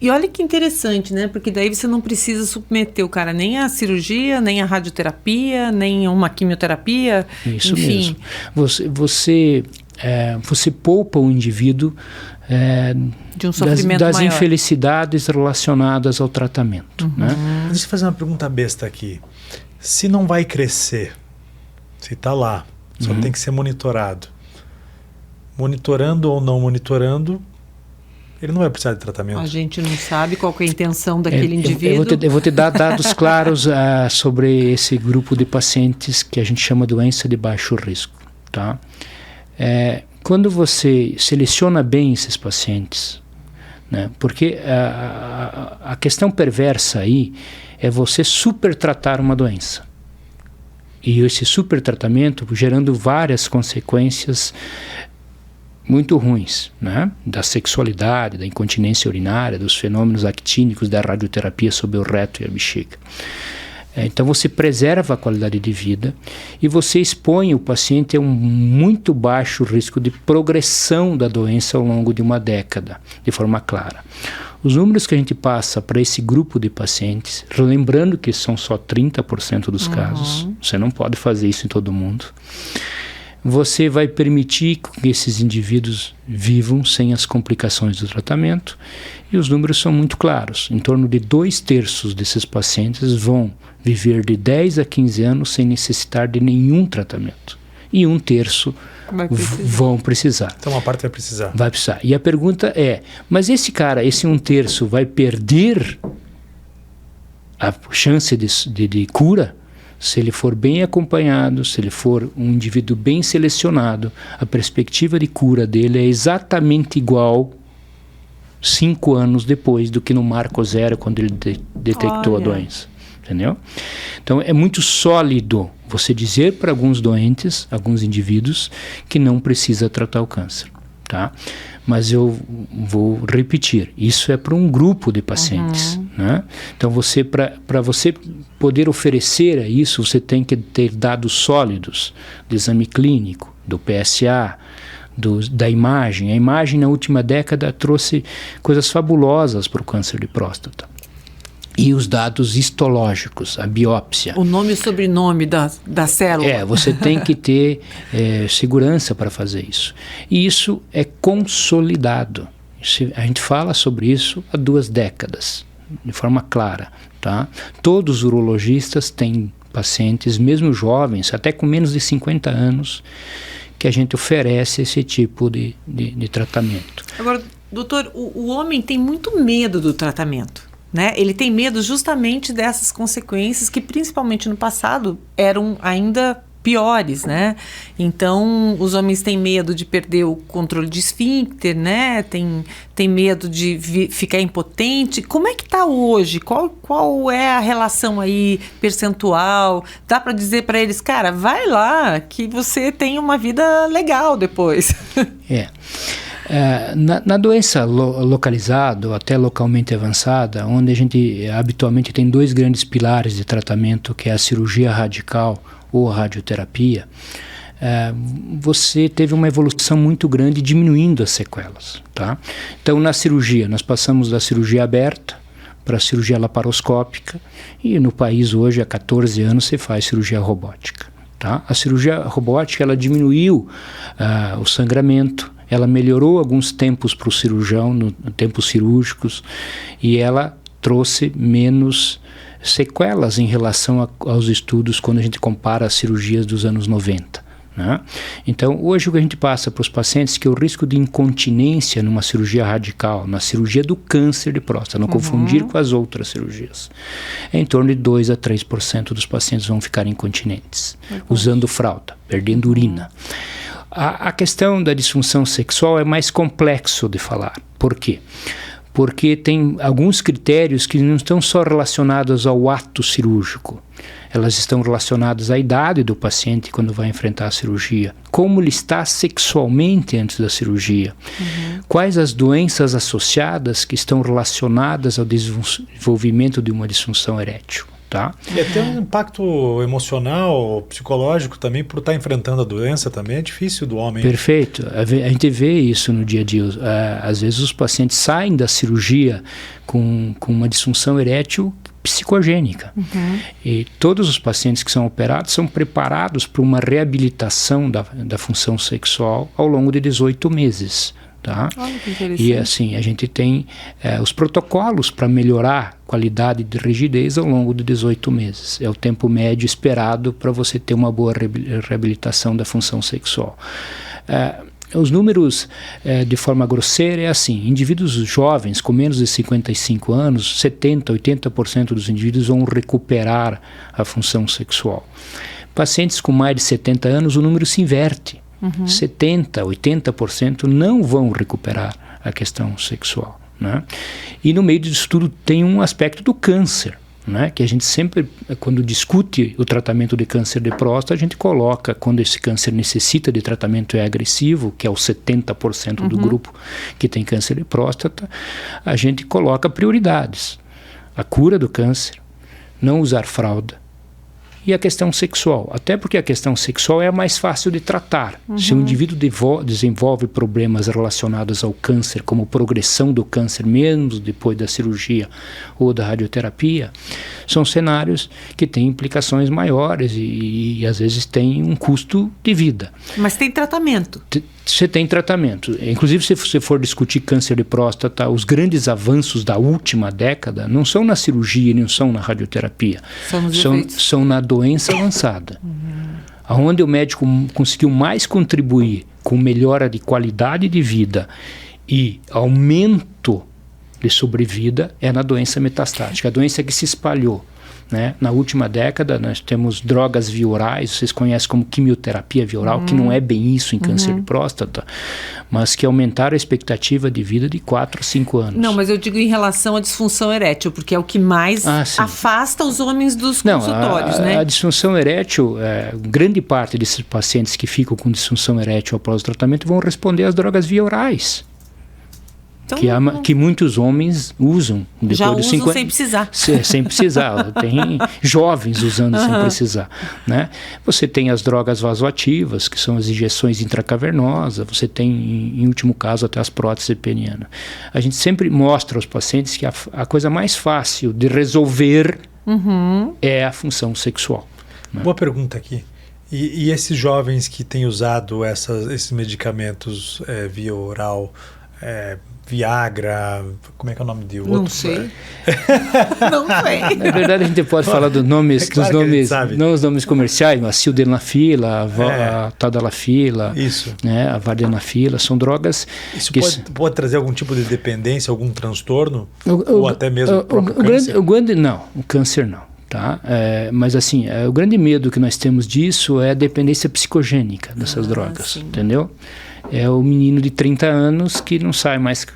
E olha que interessante, né? Porque daí você não precisa submeter o cara nem à cirurgia, nem à radioterapia, nem a uma quimioterapia. Isso mesmo. Você poupa o indivíduo de um sofrimento das maior. Infelicidades relacionadas ao tratamento. Né? Deixa eu fazer uma pergunta besta aqui. Se não vai crescer, se está lá, só tem que ser monitorado. Monitorando ou não monitorando, ele não vai precisar de tratamento. A gente não sabe qual que é a intenção daquele indivíduo. Eu vou te dar dados claros sobre esse grupo de pacientes que a gente chama doença de baixo risco. Tá? Quando você seleciona bem esses pacientes, né, porque a questão perversa aí é você supertratar uma doença. E esse supertratamento gerando várias consequências muito ruins, né? Da sexualidade, da incontinência urinária, dos fenômenos actínicos da radioterapia sobre o reto e a bexiga. Então você preserva a qualidade de vida e você expõe o paciente a um muito baixo risco de progressão da doença ao longo de uma década, de forma clara. Os números que a gente passa para esse grupo de pacientes, lembrando que são só 30% dos casos, você não pode fazer isso em todo mundo, você vai permitir que esses indivíduos vivam sem as complicações do tratamento e os números são muito claros. Em torno de 2/3 desses pacientes vão viver de 10 a 15 anos sem necessitar de nenhum tratamento. E 1/3 vão precisar. Então uma parte vai precisar. Vai precisar. E a pergunta é, mas esse 1/3 vai perder a chance de cura? Se ele for bem acompanhado, se ele for um indivíduo bem selecionado, a perspectiva de cura dele é exatamente igual 5 anos depois do que no marco zero, quando ele detectou a doença. Entendeu? Então, é muito sólido você dizer para alguns doentes, alguns indivíduos, que não precisa tratar o câncer. Tá? Mas eu vou repetir, isso é para um grupo de pacientes. Né? Então, para você poder oferecer isso, você tem que ter dados sólidos do exame clínico, do PSA, da imagem. A imagem na última década trouxe coisas fabulosas para o câncer de próstata. E os dados histológicos, a biópsia. O nome e o sobrenome da célula. Você tem que ter segurança para fazer isso. E isso é consolidado. A gente fala sobre isso há 2 décadas, de forma clara. Tá? Todos os urologistas têm pacientes, mesmo jovens, até com menos de 50 anos, que a gente oferece esse tipo de tratamento. Agora, doutor, o homem tem muito medo do tratamento. Né? Ele tem medo justamente dessas consequências que, principalmente no passado, eram ainda piores, né? Então, os homens têm medo de perder o controle de esfíncter, né? Tem medo de ficar impotente. Como é que está hoje? Qual é a relação aí percentual? Dá para dizer para eles, cara, vai lá que você tem uma vida legal depois. Na doença localizada ou até localmente avançada, onde a gente habitualmente tem 2 grandes pilares de tratamento, que é a cirurgia radical ou a radioterapia, você teve uma evolução muito grande diminuindo as sequelas. Tá? Então, na cirurgia, nós passamos da cirurgia aberta para a cirurgia laparoscópica e no país hoje, há 14 anos, se faz cirurgia robótica. Tá? A cirurgia robótica ela diminuiu o sangramento, ela melhorou alguns tempos para o cirurgião, tempos cirúrgicos, e ela trouxe menos sequelas em relação aos estudos quando a gente compara as cirurgias dos anos 90. Né? Então, hoje o que a gente passa para os pacientes é que o risco de incontinência numa cirurgia radical, na cirurgia do câncer de próstata, não confundir com as outras cirurgias, é em torno de 2 a 3% dos pacientes vão ficar incontinentes, usando fralda, perdendo urina. A questão da disfunção sexual é mais complexo de falar. Por quê? Porque tem alguns critérios que não estão só relacionados ao ato cirúrgico. Elas estão relacionadas à idade do paciente quando vai enfrentar a cirurgia. Como ele está sexualmente antes da cirurgia. Quais as doenças associadas que estão relacionadas ao desenvolvimento de uma disfunção erétil. Tá? E até um impacto emocional, psicológico também, por estar enfrentando a doença também, é difícil do homem. Perfeito. A gente vê isso no dia a dia. Às vezes os pacientes saem da cirurgia com uma disfunção erétil psicogênica. E todos os pacientes que são operados são preparados para uma reabilitação da função sexual ao longo de 18 meses. Tá? Olha que interessante. E assim, a gente tem os protocolos para melhorar a qualidade de rigidez ao longo de 18 meses. É o tempo médio esperado para você ter uma boa reabilitação da função sexual. Os números, de forma grosseira, é assim: indivíduos jovens com menos de 55 anos, 70%, 80% dos indivíduos vão recuperar a função sexual. Pacientes com mais de 70 anos, o número se inverte. 70%, 80% não vão recuperar a questão sexual. Né? E no meio disso tudo tem um aspecto do câncer, né? Que a gente sempre, quando discute o tratamento de câncer de próstata, a gente coloca, quando esse câncer necessita de tratamento e é agressivo, que é o 70% do grupo que tem câncer de próstata, a gente coloca prioridades. A cura do câncer, não usar fralda, e a questão sexual, até porque a questão sexual é a mais fácil de tratar. Se o indivíduo desenvolve problemas relacionados ao câncer, como progressão do câncer mesmo depois da cirurgia ou da radioterapia, são cenários que têm implicações maiores e às vezes têm um custo de vida. Mas tem tratamento. Você tem tratamento. Inclusive, se você for discutir câncer de próstata, os grandes avanços da última década não são na cirurgia, não são na radioterapia. São na doença avançada. Onde o médico conseguiu mais contribuir com melhora de qualidade de vida e aumento de sobrevida é na doença metastática, a doença que se espalhou. Né? Na última década, nós temos drogas via orais, vocês conhecem como quimioterapia via oral, que não é bem isso em câncer de próstata, mas que aumentaram a expectativa de vida de 4 a 5 anos. Não, mas eu digo em relação à disfunção erétil, porque é o que mais afasta os homens dos consultórios, né? A disfunção erétil, grande parte desses pacientes que ficam com disfunção erétil após o tratamento vão responder às drogas via orais. Então, que muitos homens usam depois já dos usam 50, sem precisar. Sem precisar. Tem jovens usando sem precisar. Né? Você tem as drogas vasoativas, que são as injeções intracavernosas. Você tem, em último caso, até as próteses penianas. A gente sempre mostra aos pacientes que a coisa mais fácil de resolver é a função sexual. Né? Boa pergunta aqui. E esses jovens que têm usado esses medicamentos via oral, Viagra, como é que é o nome de outro? Não sei. Não sei. Na verdade, a gente pode falar dos nomes, não os nomes comerciais, mas a sildenafila, a tadalafila, né, a vardenafila, são drogas... Isso pode trazer algum tipo de dependência, algum transtorno? Ou até mesmo o próprio câncer? O câncer não. Tá? Mas assim, o grande medo que nós temos disso é a dependência psicogênica dessas drogas, entendeu? É o menino de 30 anos que não sai mais...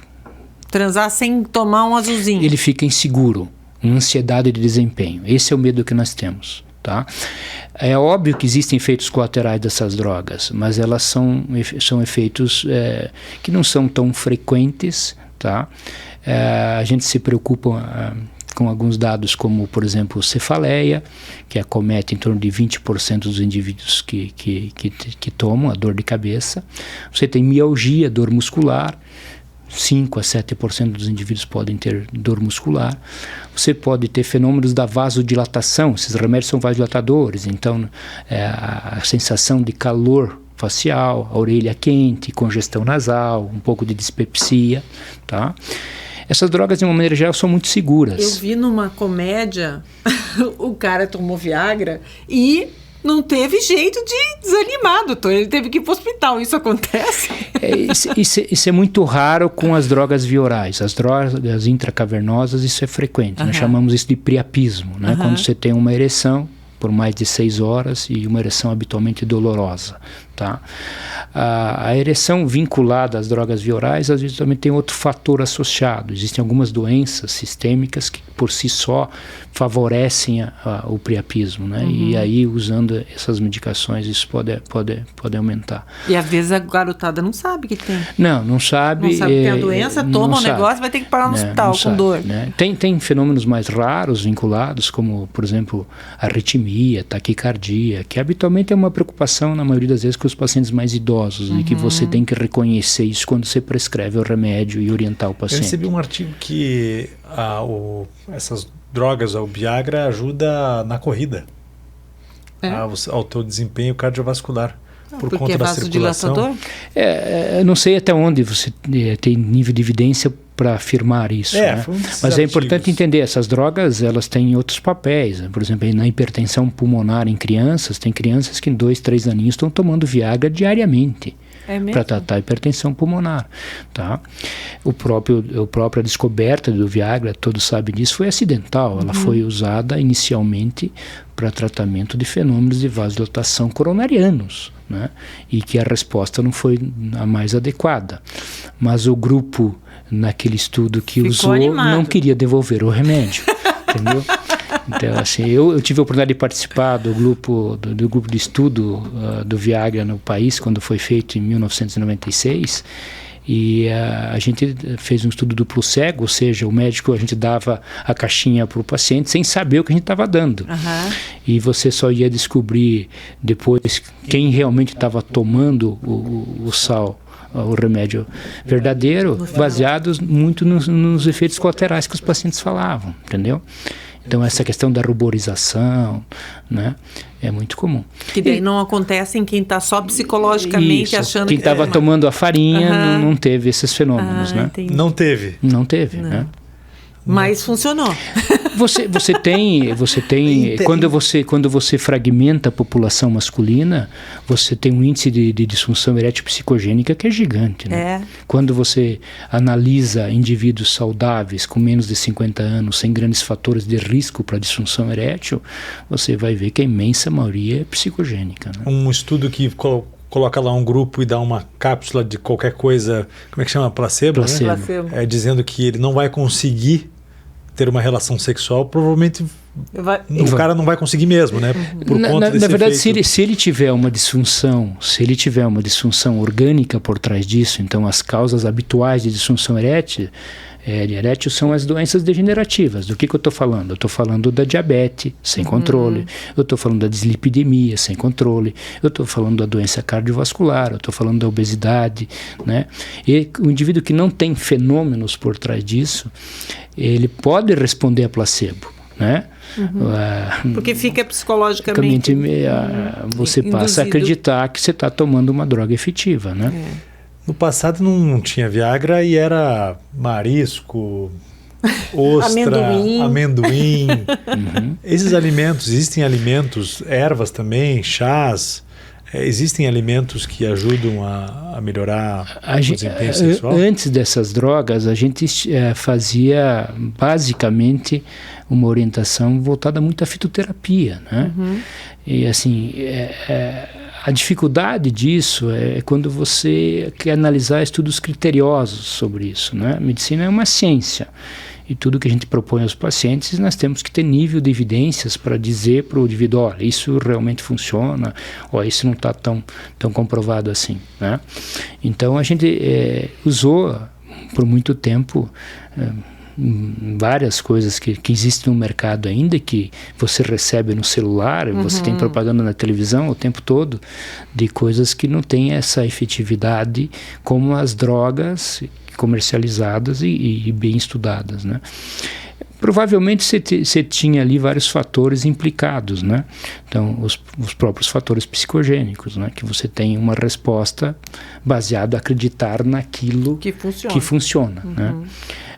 Transar sem tomar um azulzinho. Ele fica inseguro, em ansiedade de desempenho. Esse é o medo que nós temos. Tá? É óbvio que existem efeitos colaterais dessas drogas, mas elas são efeitos que não são tão frequentes. Tá? A gente se preocupa... com alguns dados como, por exemplo, cefaleia, que acomete em torno de 20% dos indivíduos que tomam, a dor de cabeça. Você tem mialgia, dor muscular. 5 a 7% dos indivíduos podem ter dor muscular. Você pode ter fenômenos da vasodilatação, esses remédios são vasodilatadores, então a sensação de calor facial, a orelha quente, congestão nasal, um pouco de dispepsia, tá? Essas drogas, de uma maneira geral, são muito seguras. Eu vi numa comédia, o cara tomou Viagra e não teve jeito de desanimar, doutor. Ele teve que ir para o hospital. Isso acontece? Isso é muito raro com as drogas via orais. As drogas intracavernosas, isso é frequente. Nós chamamos isso de priapismo, né? Quando você tem uma ereção por mais de 6 horas e uma ereção habitualmente dolorosa, tá? A ereção vinculada às drogas via orais, às vezes também tem outro fator associado. Existem algumas doenças sistêmicas que por si só favorecem o priapismo, né? E aí, usando essas medicações, isso pode aumentar. E às vezes a garotada não sabe que tem. Não sabe. Não sabe que tem a doença, toma um negócio, vai ter que parar no hospital com dor. Né? Tem fenômenos mais raros vinculados, como, por exemplo, arritmia, taquicardia, que habitualmente é uma preocupação, na maioria das vezes, com os pacientes mais idosos, e que você tem que reconhecer isso quando você prescreve o remédio e orientar o paciente. Eu recebi um artigo que essas drogas, o Viagra, ajuda na corrida, ao teu desempenho cardiovascular. Por conta da circulação. Eu não sei até onde você tem nível de evidência para afirmar isso, né? Mas é importante entender, essas drogas, elas têm outros papéis. Por exemplo, na hipertensão pulmonar em crianças, tem crianças que em 2, 3 aninhos estão tomando Viagra diariamente para tratar a hipertensão pulmonar, tá? A própria descoberta do Viagra, todos sabem disso, foi acidental. Ela foi usada inicialmente para tratamento de fenômenos de vasodilatação coronarianos, né? E que a resposta não foi a mais adequada. Mas o grupo, naquele estudo que ficou usou, animado. Não queria devolver o remédio, entendeu? Então, assim, eu tive a oportunidade de participar do grupo de estudo do Viagra no país, quando foi feito em 1996, e a gente fez um estudo duplo cego, ou seja, o médico, a gente dava a caixinha para o paciente sem saber o que a gente estava dando. E você só ia descobrir depois quem realmente estava tomando o remédio verdadeiro, baseados muito nos efeitos colaterais que os pacientes falavam, entendeu? Então, essa questão da ruborização, né, é muito comum. Que daí não acontece em quem está só psicologicamente achando que... Quem estava tomando a farinha não teve esses fenômenos, né? Entendi. Não teve, né? Mas funcionou. Você tem quando você fragmenta a população masculina, você tem um índice de disfunção erétil psicogênica que é gigante, né? Quando você analisa indivíduos saudáveis com menos de 50 anos, sem grandes fatores de risco para disfunção erétil, você vai ver que a imensa maioria é psicogênica, né? Um estudo que coloca lá um grupo e dá uma cápsula de qualquer coisa, como é que chama? Placebo. Né? Placebo. Dizendo que ele não vai conseguir ter uma relação sexual, provavelmente o cara não vai conseguir mesmo, né? Por conta desse na verdade, efeito. se ele tiver uma disfunção orgânica por trás disso, então as causas habituais de disfunção erétil são as doenças degenerativas. Do que eu estou falando? Eu estou falando da diabetes sem controle, eu estou falando da dislipidemia sem controle, eu estou falando da doença cardiovascular, eu estou falando da obesidade, né? E o indivíduo que não tem fenômenos por trás disso, ele pode responder a placebo, né? Porque fica psicologicamente você passa a acreditar que você está tomando uma droga efetiva, né? No passado não tinha Viagra e era marisco, ostra, amendoim. Esses alimentos, existem alimentos, ervas também, chás. Existem alimentos que ajudam a melhorar o desempenho sexual? Antes dessas drogas, a gente fazia basicamente uma orientação voltada muito à fitoterapia, né? E assim, a dificuldade disso é quando você quer analisar estudos criteriosos sobre isso, né? A medicina é uma ciência. E tudo que a gente propõe aos pacientes, nós temos que ter nível de evidências para dizer para o indivíduo, olha, isso realmente funciona, ou isso não está tão comprovado assim, né? Então, a gente usou por muito tempo várias coisas que existem no mercado ainda, que você recebe no celular, você tem propaganda na televisão o tempo todo, de coisas que não têm essa efetividade como as drogas comercializadas e bem estudadas, né? Provavelmente você tinha ali vários fatores implicados, né? Então, os próprios fatores psicogênicos, né? Que você tem uma resposta baseada a acreditar naquilo que funciona, né?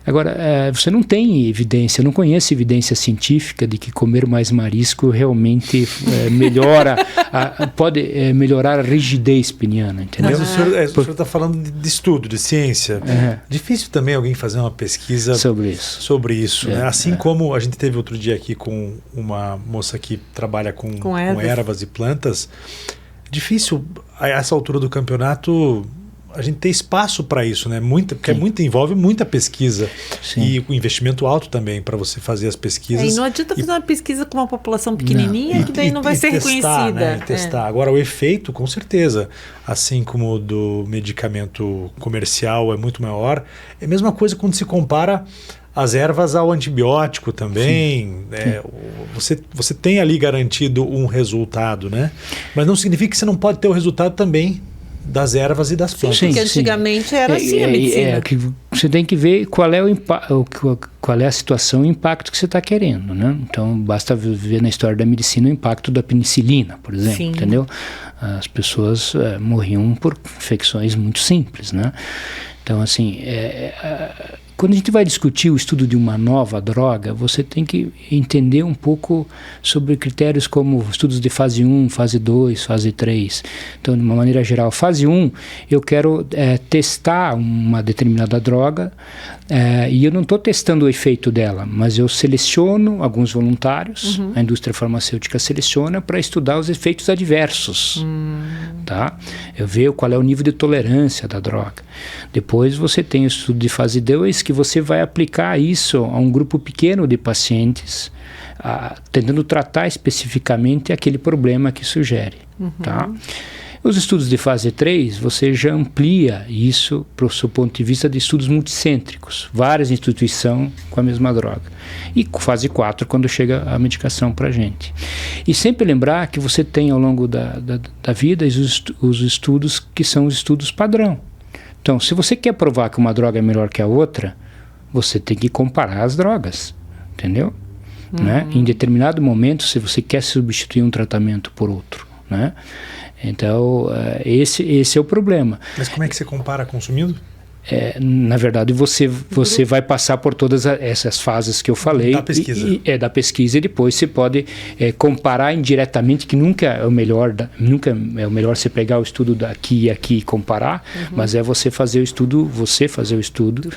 Agora, você não tem evidência, não conhece evidência científica de que comer mais marisco realmente melhora, pode melhorar a rigidez peniana, entendeu? Mas o senhor está falando de estudo, de ciência. Difícil também alguém fazer uma pesquisa sobre isso, né? Assim como a gente teve outro dia aqui com uma moça que trabalha com ervas e plantas, difícil a essa altura do campeonato a gente ter espaço para isso, né? Porque envolve muita pesquisa. Sim. E o investimento alto também para você fazer as pesquisas. E não adianta fazer uma pesquisa com uma população pequenininha, que daí não vai ser reconhecida. Né? Testar. Agora, o efeito, com certeza, assim como o do medicamento comercial é muito maior, é a mesma coisa quando se compara as ervas ao antibiótico também. Você tem ali garantido um resultado, né? Mas não significa que você não pode ter o resultado também das ervas e das plantas. Sim, porque antigamente era assim a medicina. Que você tem que ver qual é qual é a situação, o impacto que você está querendo, né? Então, basta ver na história da medicina o impacto da penicilina, por exemplo, entendeu? As pessoas morriam por infecções muito simples, né? Então, assim, quando a gente vai discutir o estudo de uma nova droga, você tem que entender um pouco sobre critérios como estudos de fase 1, fase 2, fase 3. Então, de uma maneira geral, fase 1, eu quero testar uma determinada droga e eu não estou testando o efeito dela, mas eu seleciono alguns voluntários, a indústria farmacêutica seleciona para estudar os efeitos adversos. Tá? Eu vejo qual é o nível de tolerância da droga. Depois você tem o estudo de fase 2, que você vai aplicar isso a um grupo pequeno de pacientes, tentando tratar especificamente aquele problema que sugere. Tá? Os estudos de fase 3, você já amplia isso para o seu ponto de vista de estudos multicêntricos, várias instituições com a mesma droga. E fase 4, quando chega a medicação para a gente. E sempre lembrar que você tem ao longo da vida os estudos que são os estudos padrão. Então, se você quer provar que uma droga é melhor que a outra, você tem que comparar as drogas, entendeu? Né? Em determinado momento, se você quer substituir um tratamento por outro, né? Então, esse é o problema. Mas como é que você compara consumindo? Na verdade, você vai passar por todas essas fases que eu falei. Da pesquisa. Da pesquisa, e depois você pode comparar indiretamente, que nunca é o melhor você pegar o estudo daqui e aqui e comparar, mas você fazer o estudo,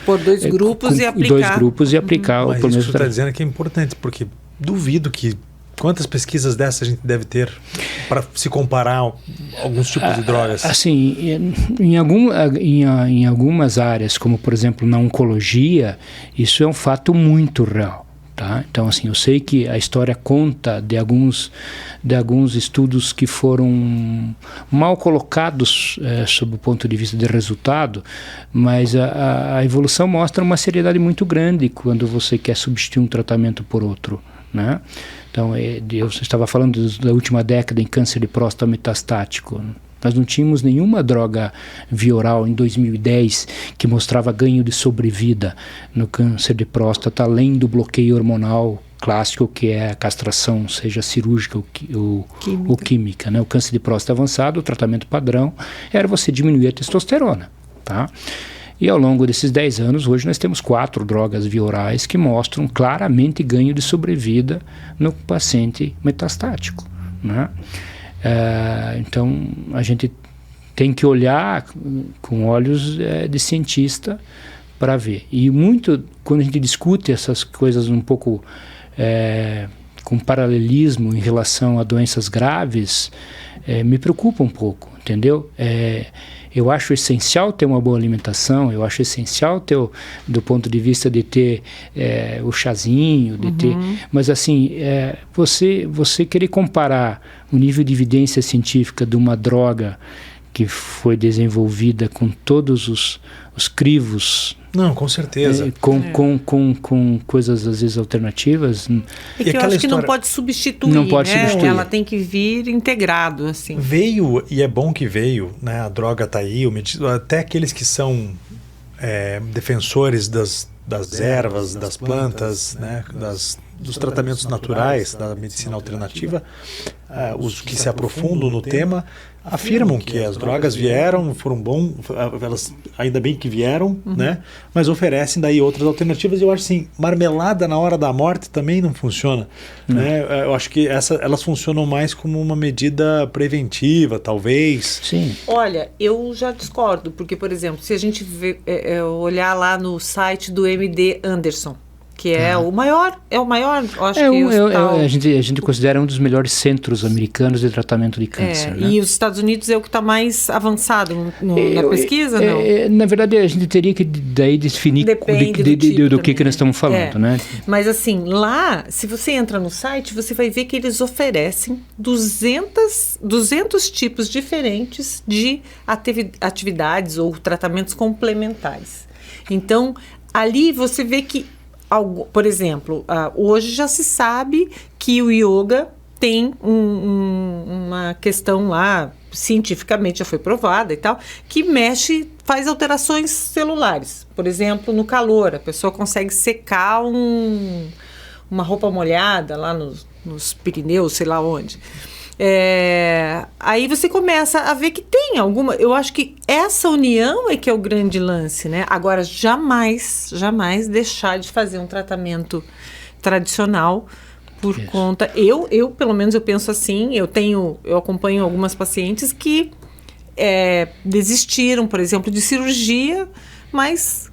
por dois grupos e aplicar. Dois grupos e aplicar o mesmo. Mas isso que você está dizendo que é importante, porque duvido que quantas pesquisas dessas a gente deve ter para se comparar alguns tipos de drogas? Assim, em algumas áreas, como por exemplo na oncologia, isso é um fato muito real. Tá? Então, assim, eu sei que a história conta de alguns estudos que foram mal colocados sob o ponto de vista de resultado, mas a evolução mostra uma seriedade muito grande quando você quer substituir um tratamento por outro, né? Então, eu estava falando da última década em câncer de próstata metastático. Nós não tínhamos nenhuma droga via oral em 2010 que mostrava ganho de sobrevida no câncer de próstata, além do bloqueio hormonal clássico, que é a castração, seja cirúrgica ou química. Né? O câncer de próstata avançado, o tratamento padrão era você diminuir a testosterona. Tá? E ao longo desses 10 anos, hoje nós temos 4 drogas via orais que mostram claramente ganho de sobrevida no paciente metastático. Né? Então, a gente tem que olhar com olhos de cientista para ver. E muito, quando a gente discute essas coisas um pouco com paralelismo em relação a doenças graves, me preocupa um pouco, entendeu? Eu acho essencial ter uma boa alimentação, eu acho essencial ter, do ponto de vista de ter o chazinho, de ter, mas assim, você querer comparar o nível de evidência científica de uma droga que foi desenvolvida com todos os crivos. Não, com certeza. Com coisas às vezes alternativas. E que eu acho que não pode substituir, não pode substituir. Ela tem que vir integrado, assim. Veio, e é bom que veio, né? A droga tá aí, até aqueles que são defensores das ervas, das plantas, né? Dos tratamentos naturais, da medicina alternativa, os que se aprofundam no tema, afirmam que as drogas vieram, foram bom, elas ainda bem que vieram, né? Mas oferecem daí outras alternativas. E eu acho assim, marmelada na hora da morte também não funciona, né? Eu acho que elas funcionam mais como uma medida preventiva, talvez. Sim. Olha, eu já discordo, porque, por exemplo, se a gente olhar lá no site do MD Anderson, que é o maior, acho que a gente considera um dos melhores centros americanos de tratamento de câncer. Né? E os Estados Unidos é o que está mais avançado na pesquisa, não? Na verdade, a gente teria que daí definir do que nós estamos falando, né? Mas assim, lá, se você entra no site, você vai ver que eles oferecem 200 tipos diferentes de atividades ou tratamentos complementares. Então, ali você vê que por exemplo, hoje já se sabe que o yoga tem uma questão lá, cientificamente já foi provada e tal, que faz alterações celulares. Por exemplo, no calor, a pessoa consegue secar uma roupa molhada lá nos Pirineus, sei lá onde. Aí você começa a ver que tem alguma... Eu acho que essa união é que é o grande lance, né? Agora, jamais deixar de fazer um tratamento tradicional por conta... Eu, pelo menos, eu penso assim, eu acompanho algumas pacientes que desistiram, por exemplo, de cirurgia, mas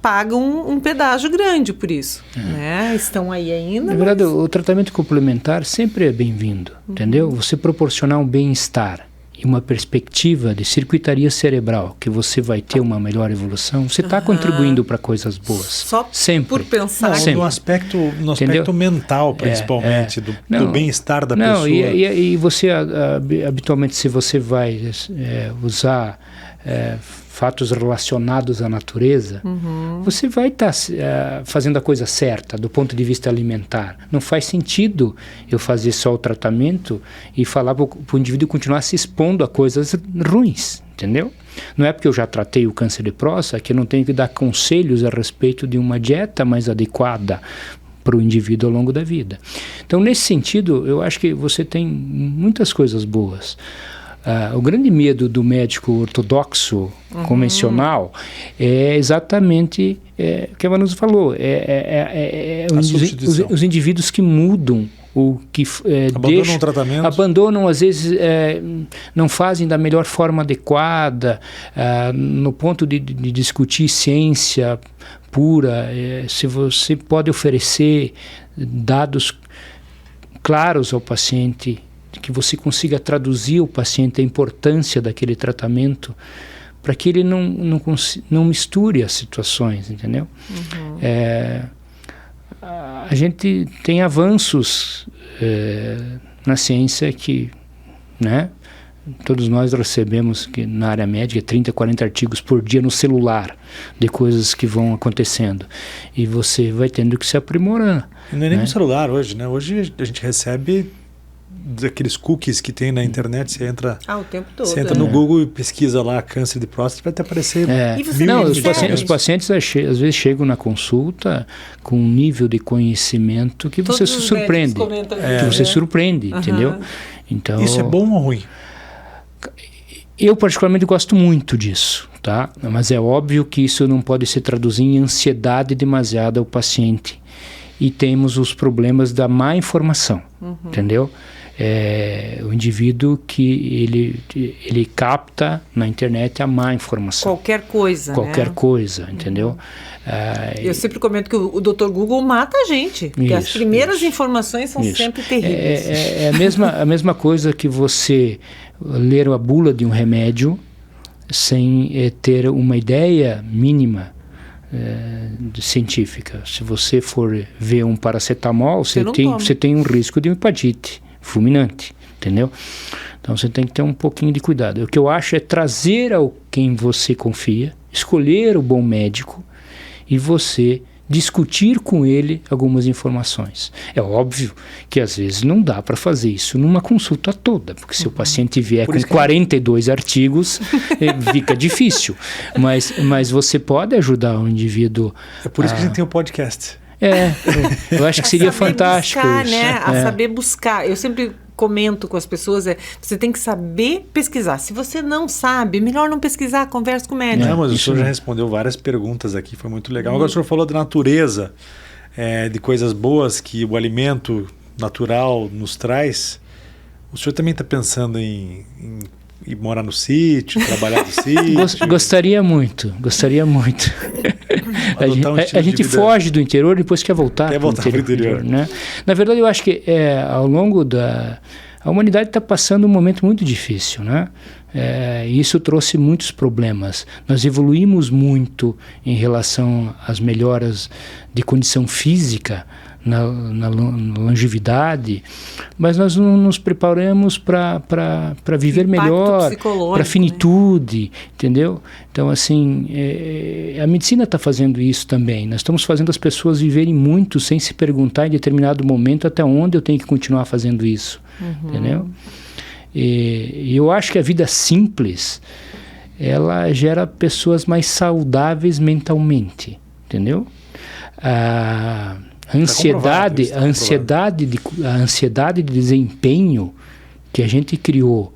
pagam um pedágio grande por isso, né? Estão aí ainda. Na verdade, o tratamento complementar sempre é bem-vindo, entendeu? Você proporcionar um bem-estar e uma perspectiva de circuitaria cerebral, que você vai ter uma melhor evolução, você está contribuindo para coisas boas. Só sempre. Por pensar. No aspecto mental, principalmente, do bem-estar da pessoa. E você, habitualmente, se você vai usar fatos relacionados à natureza, você vai estar fazendo a coisa certa do ponto de vista alimentar. Não faz sentido eu fazer só o tratamento e falar para o indivíduo continuar se expondo a coisas ruins, entendeu? Não é porque eu já tratei o câncer de próstata que eu não tenho que dar conselhos a respeito de uma dieta mais adequada para o indivíduo ao longo da vida. Então, nesse sentido, eu acho que você tem muitas coisas boas. O grande medo do médico ortodoxo convencional é exatamente o que a Vanusa falou, os indivíduos que mudam, que abandonam o tratamento, às vezes não fazem da melhor forma adequada, no ponto de discutir ciência pura. Se você pode oferecer dados claros ao paciente, que você consiga traduzir ao paciente a importância daquele tratamento, para que ele não misture as situações, entendeu? A gente tem avanços na ciência que, né, todos nós recebemos que na área médica 30, 40 artigos por dia no celular de coisas que vão acontecendo, e você vai tendo que se aprimorar. Não é nem no celular hoje, né? Hoje a gente recebe daqueles cookies que tem na internet, você entra, o tempo todo, você entra no Google e pesquisa lá câncer de próstata, vai te aparecer os pacientes às vezes chegam na consulta com um nível de conhecimento que você se surpreende, entendeu? Então, isso é bom ou ruim? Eu particularmente gosto muito disso, tá? Mas é óbvio que isso não pode se traduzir em ansiedade demasiada ao paciente, e temos os problemas da má informação, entendeu? O indivíduo que ele capta na internet a má informação. Qualquer coisa, entendeu? Eu sempre comento que o Dr. Google mata a gente, porque as primeiras informações são sempre terríveis. A mesma coisa que você ler a bula de um remédio sem ter uma ideia mínima científica. Se você for ver um paracetamol, você tem um risco de hepatite fulminante, entendeu? Então você tem que ter um pouquinho de cuidado. O que eu acho é trazer ao quem você confia, escolher o bom médico e você discutir com ele algumas informações. É óbvio que às vezes não dá para fazer isso numa consulta toda, porque se o paciente vier com 42 artigos, fica difícil. Mas você pode ajudar o indivíduo. É por isso que a gente tem o podcast. Eu acho que seria fantástico buscar, isso. Né? A saber buscar. Eu sempre comento com as pessoas, você tem que saber pesquisar. Se você não sabe, melhor não pesquisar, conversa com o médico. Não, mas o senhor já respondeu várias perguntas aqui, foi muito legal. Agora o senhor falou da natureza, de coisas boas que o alimento natural nos traz. O senhor também está pensando em morar no sítio, trabalhar no sítio? Gostaria muito. A gente foge do interior e depois quer voltar para o interior. Né? Na verdade, eu acho que ao longo a humanidade está passando um momento muito difícil, né? E isso trouxe muitos problemas. Nós evoluímos muito em relação às melhoras de condição física, na longevidade, mas nós não nos preparamos para viver melhor, para finitude, entendeu? Então, assim, a medicina está fazendo isso também. Nós estamos fazendo as pessoas viverem muito sem se perguntar em determinado momento até onde eu tenho que continuar fazendo isso, entendeu? E eu acho que a vida simples, ela gera pessoas mais saudáveis mentalmente, entendeu? A ansiedade de desempenho que a gente criou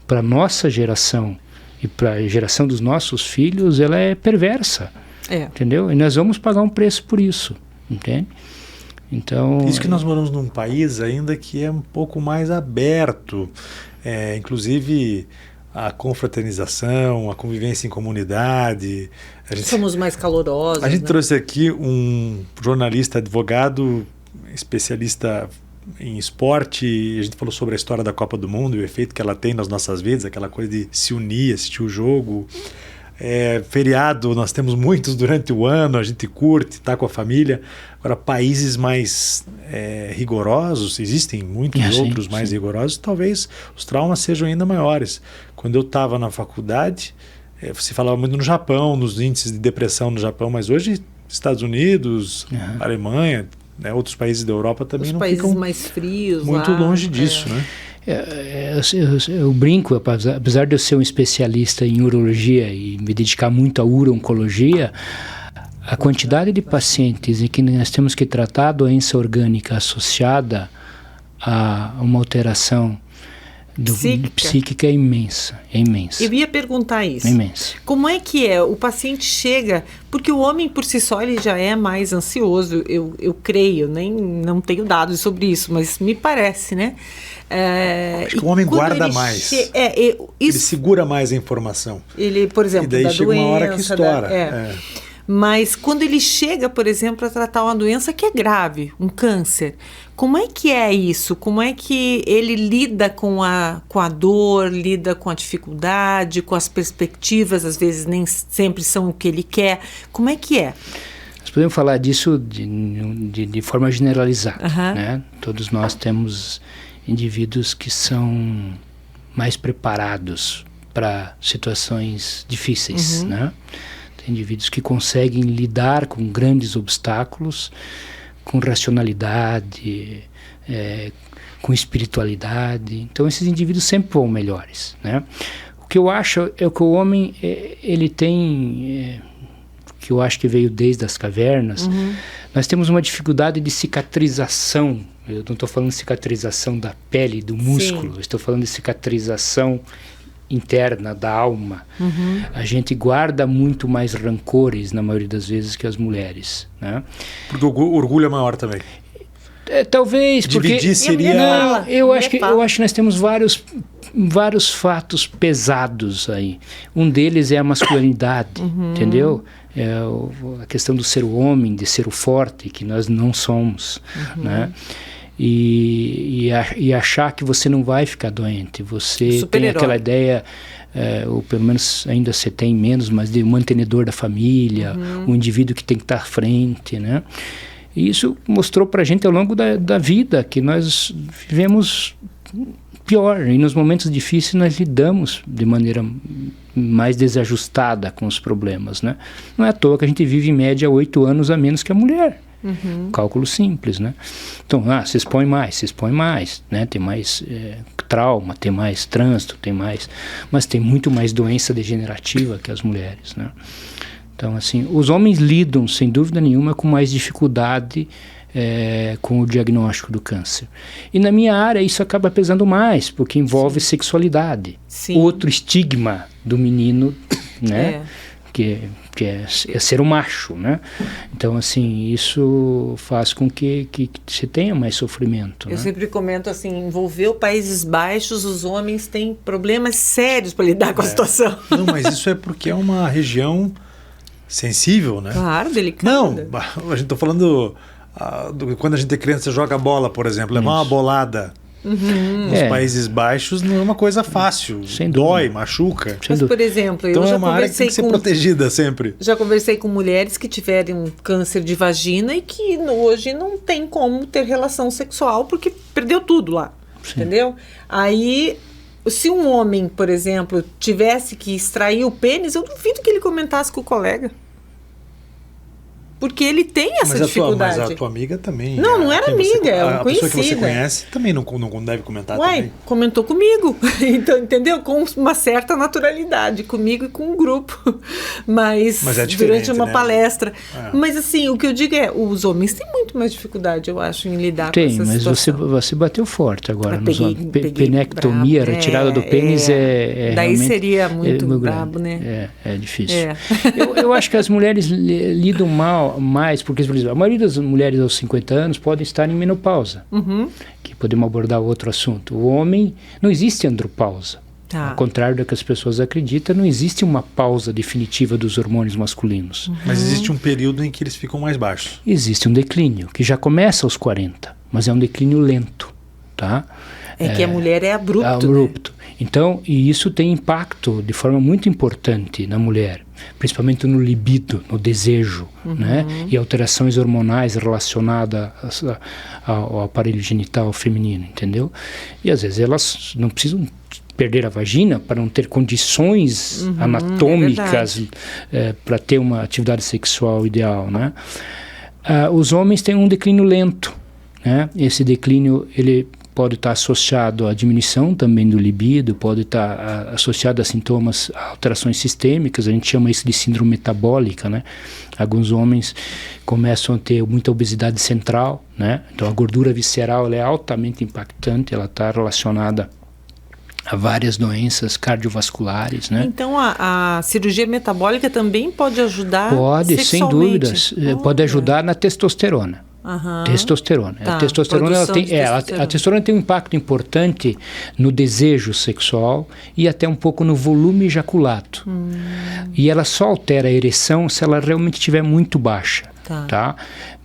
para a nossa geração e para a geração dos nossos filhos, ela é perversa, entendeu? E nós vamos pagar um preço por isso, entende? Então, isso que nós moramos num país ainda que é um pouco mais aberto, inclusive a confraternização, a convivência em comunidade. Somos mais calorosos. A gente trouxe aqui um jornalista, advogado, especialista em esporte, e a gente falou sobre a história da Copa do Mundo e o efeito que ela tem nas nossas vidas, aquela coisa de se unir, assistir o jogo. Feriado, nós temos muitos durante o ano, a gente curte, está com a família. Agora, países mais rigorosos, existem muitos outros mais rigorosos, talvez os traumas sejam ainda maiores. Quando eu estava na faculdade, se falava muito no Japão, nos índices de depressão no Japão, mas hoje Estados Unidos, Alemanha, outros países da Europa também não ficam mais frios, muito longe disso, né? Eu brinco, apesar de eu ser um especialista em urologia e me dedicar muito à uro-oncologia, a quantidade de pacientes em que nós temos que tratar a doença orgânica associada a uma alteração psíquica é imensa. Eu ia perguntar isso. É imensa. Como é que o paciente chega, porque o homem por si só ele já é mais ansioso, eu creio, não tenho dados sobre isso, mas me parece, né? Acho que o homem guarda mais. Ele segura mais a informação. Ele, por exemplo, e daí chega uma hora que estoura. Mas quando ele chega, por exemplo, para tratar uma doença que é grave, um câncer, como é que é isso? Como é que ele lida com a dor, lida com a dificuldade, com as perspectivas, às vezes nem sempre são o que ele quer. Como é que é? Nós podemos falar disso de forma generalizada, né? Todos nós temos indivíduos que são mais preparados para situações difíceis, né? Tem indivíduos que conseguem lidar com grandes obstáculos, com racionalidade, com espiritualidade. Então, esses indivíduos sempre vão melhores, né? O que eu acho é que o homem, ele tem, que eu acho que veio desde as cavernas, nós temos uma dificuldade de cicatrização. Eu não estou falando de cicatrização da pele, do músculo, eu estou falando de cicatrização interna da alma. A gente guarda muito mais rancores na maioria das vezes que as mulheres, né? Porque o orgulho é maior também. Talvez dividir porque seria... Não, eu acho que nós temos vários fatos pesados aí. Um deles é a masculinidade, entendeu? A questão do ser o homem, de ser o forte, que nós não somos, né? E achar que você não vai ficar doente. Você tem aquela ideia, ou pelo menos ainda você tem menos, mas de um mantenedor da família, um indivíduo que tem que estar à frente, né? E isso mostrou para a gente ao longo da vida que nós vivemos pior. E nos momentos difíceis nós lidamos de maneira mais desajustada com os problemas, né? Não é à toa que a gente vive em média 8 anos a menos que a mulher. Cálculo simples, né? Então, se expõe mais, né? Tem mais trauma, tem mais trânsito, mas tem muito mais doença degenerativa que as mulheres, né? Então, assim, os homens lidam, sem dúvida nenhuma, com mais dificuldade com o diagnóstico do câncer. E na minha área isso acaba pesando mais, porque envolve sexualidade. Sim. Outro estigma do menino, né? Que é ser um macho, né? Então, assim, isso faz com que se tenha mais sofrimento. Eu né? sempre comento assim, envolveu Países Baixos, os homens têm problemas sérios para lidar com a situação. Não, mas isso é porque é uma região sensível, né? Claro, delicada. Não, a gente tá falando quando a gente é criança, joga bola, por exemplo, levar uma bolada nos Países Baixos não é uma coisa fácil. Dói, machuca. Mas, por exemplo, Então eu já é uma área que tem que ser protegida sempre. Já conversei com mulheres que tiveram câncer de vagina e que hoje não tem como ter relação sexual porque perdeu tudo lá. Sim. Entendeu? Aí, se um homem, por exemplo, tivesse que extrair o pênis, eu duvido que ele comentasse com o colega. Porque ele tem essa dificuldade. Mas a tua amiga também... Não era amiga, é uma conhecida. A pessoa que você conhece também não deve comentar também. Comentou comigo, então, entendeu? Com uma certa naturalidade, comigo e com um grupo. Mas é durante uma né? palestra. Mas assim, o que eu digo é, os homens têm muito mais dificuldade, eu acho, em lidar com essa situação. Mas você bateu forte agora nos homens. Penectomia, retirada do pênis daí seria muito brabo, né? É difícil. Eu acho que as mulheres lidam mais, porque, por exemplo, a maioria das mulheres aos 50 anos podem estar em menopausa, que podemos abordar outro assunto. O homem, não existe andropausa. Ao contrário do que as pessoas acreditam, não existe uma pausa definitiva dos hormônios masculinos. Mas existe um período em que eles ficam mais baixos. Existe um declínio, que já começa aos 40, mas é um declínio lento, tá? Que a mulher é abrupto. Né? Então, e isso tem impacto de forma muito importante na mulher, principalmente no libido, no desejo, né? E alterações hormonais relacionadas ao aparelho genital feminino, entendeu? E às vezes elas não precisam perder a vagina para não ter condições anatômicas para ter uma atividade sexual ideal, né? Os homens têm um declínio lento, né? Esse declínio, ele pode estar associado à diminuição também do libido, pode estar associado a sintomas, a alterações sistêmicas, a gente chama isso de síndrome metabólica, né? Alguns homens começam a ter muita obesidade central, né? Então a gordura visceral ela é altamente impactante, ela está relacionada a várias doenças cardiovasculares, né? Então a cirurgia metabólica também pode ajudar sexualmente? Pode, sem dúvidas. Pode ajudar na testosterona. Testosterona. A testosterona, a testosterona tem um impacto importante no desejo sexual e até um pouco no volume ejaculado. E ela só altera a ereção se ela realmente estiver muito baixa. Tá?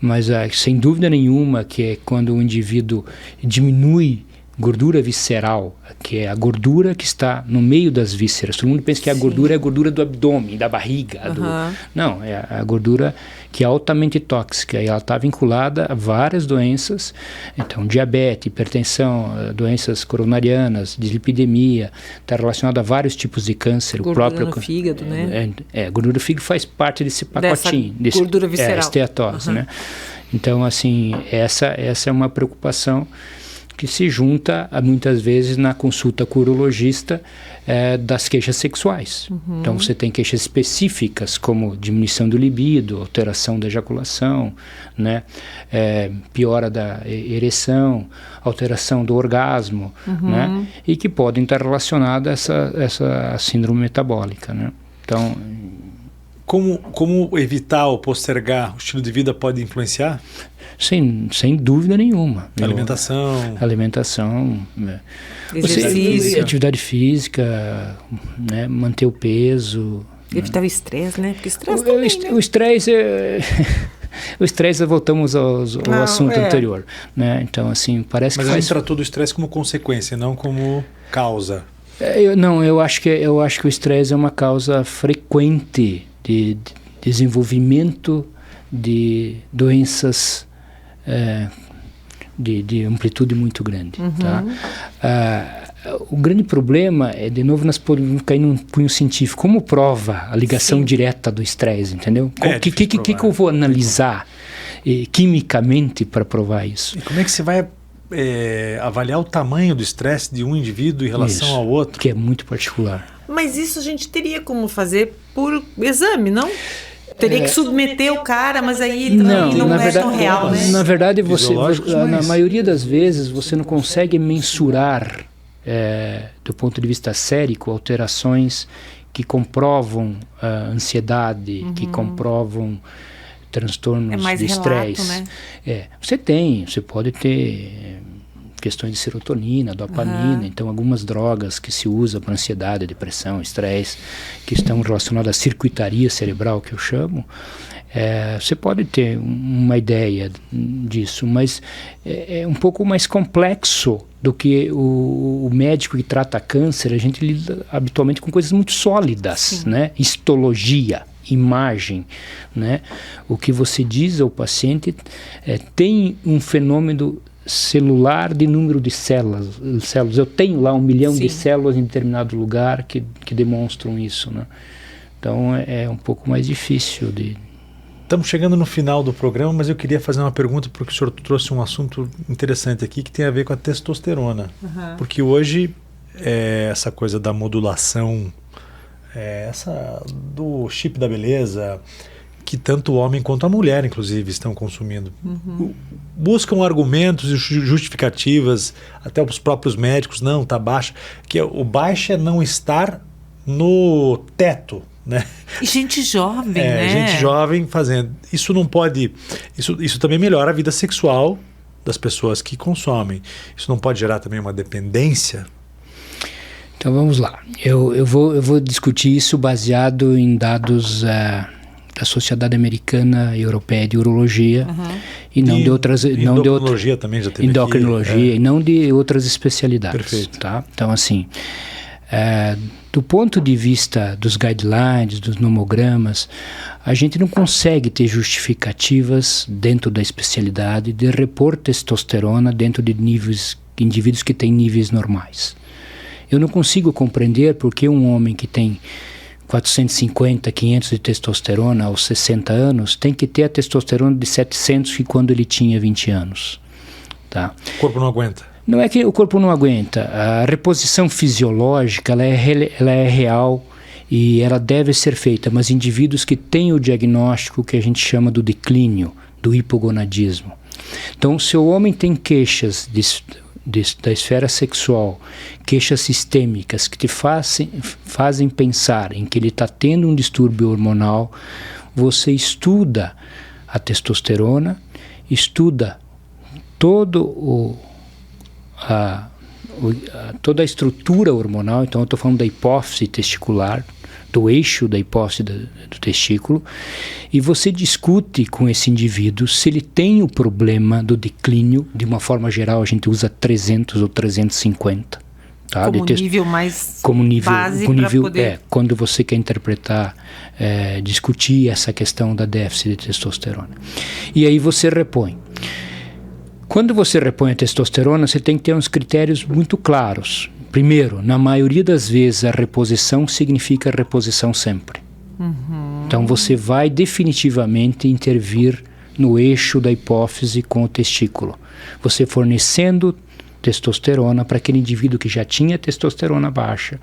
Mas sem dúvida nenhuma que é quando o indivíduo diminui gordura visceral, que é a gordura que está no meio das vísceras. Todo mundo pensa que a gordura é a gordura do abdômen, da barriga. Não, é a gordura que é altamente tóxica e ela está vinculada a várias doenças, então diabetes, hipertensão, doenças coronarianas, dislipidemia, está relacionada a vários tipos de câncer. Gordura no fígado, né? Gordura do fígado faz parte desse pacotinho. Dessa gordura visceral. Esteatose, né? Então, assim, essa é uma preocupação que se junta muitas vezes na consulta com o urologista das queixas sexuais. Então você tem queixas específicas como diminuição do libido, alteração da ejaculação, né? Piora da ereção, alteração do orgasmo, né? E que podem estar relacionadas a essa síndrome metabólica, né? Então, como evitar ou postergar o estilo de vida pode influenciar? Sem dúvida nenhuma. Alimentação. Exercício. Atividade física, né? Manter o peso. Evitar o estresse, né? Porque o estresse o estresse, voltamos ao assunto anterior, né? Então, assim, parece Mas que... Mas a gente tratou do estresse como consequência, não como causa. Eu acho que o estresse é uma causa frequente de desenvolvimento de doenças de amplitude muito grande. Tá? O grande problema é, de novo, nós podemos cair num cunho científico. Como prova a ligação direta do estresse, entendeu? O que eu vou analisar quimicamente para provar isso? E como é que você vai avaliar o tamanho do estresse de um indivíduo em relação ao outro? Que é muito particular. Mas isso a gente teria como fazer por exame, não? Teria que submeter o cara, mas aí não é tão real, né? Na verdade, na maioria das vezes, você não consegue mensurar, do ponto de vista sérico, alterações que comprovam a ansiedade, que comprovam transtornos de estresse. Né? Você pode ter questões de serotonina, dopamina, então algumas drogas que se usam para ansiedade, depressão, estresse, que estão relacionadas à circuitaria cerebral, que eu chamo, você pode ter uma ideia disso, mas é um pouco mais complexo do que o médico que trata câncer. A gente lida habitualmente com coisas muito sólidas, né? Histologia, imagem, né? O que você diz ao paciente tem um fenômeno celular de número de células. Eu tenho lá 1 milhão de células em determinado lugar que demonstram isso, né? Então é um pouco mais difícil de... Estamos chegando no final do programa, mas eu queria fazer uma pergunta, porque o senhor trouxe um assunto interessante aqui que tem a ver com a testosterona. Porque hoje essa coisa da modulação, essa do chip da beleza, que tanto o homem quanto a mulher, inclusive, estão consumindo. Buscam argumentos e justificativas, até os próprios médicos, não, está baixo. Que o baixo é não estar no teto, né? E gente jovem, né? Gente jovem fazendo. Isso não pode... Isso também melhora a vida sexual das pessoas que consomem. Isso não pode gerar também uma dependência? Então vamos lá. Eu vou discutir isso baseado em dados... da Sociedade Americana e Europeia de Urologia e não de outras... Endocrinologia também já teve endocrinologia e não de outras especialidades. Perfeito. Tá? Então, assim, do ponto de vista dos guidelines, dos nomogramas, a gente não consegue ter justificativas dentro da especialidade de repor testosterona dentro de indivíduos que têm níveis normais. Eu não consigo compreender porque um homem que tem 450, 500 de testosterona aos 60 anos, tem que ter a testosterona de 700 que quando ele tinha 20 anos. Tá? O corpo não aguenta. Não é que o corpo não aguenta. A reposição fisiológica ela é real e ela deve ser feita, mas indivíduos que têm o diagnóstico que a gente chama do declínio, do hipogonadismo. Então, se o homem tem queixas da esfera sexual, queixas sistêmicas que te fazem pensar em que ele está tendo um distúrbio hormonal, você estuda a testosterona, estuda toda a estrutura hormonal. Então eu estou falando da hipófise testicular, do eixo da hipófise do testículo, e você discute com esse indivíduo se ele tem o problema do declínio. De uma forma geral, a gente usa 300 ou 350. Tá? Como nível mais base para poder... quando você quer interpretar, discutir essa questão da déficit de testosterona. E aí você repõe. Quando você repõe a testosterona, você tem que ter uns critérios muito claros. Primeiro, na maioria das vezes, a reposição significa reposição sempre. Então, você vai definitivamente intervir no eixo da hipófise com o testículo. Você fornecendo testosterona para aquele indivíduo que já tinha testosterona baixa,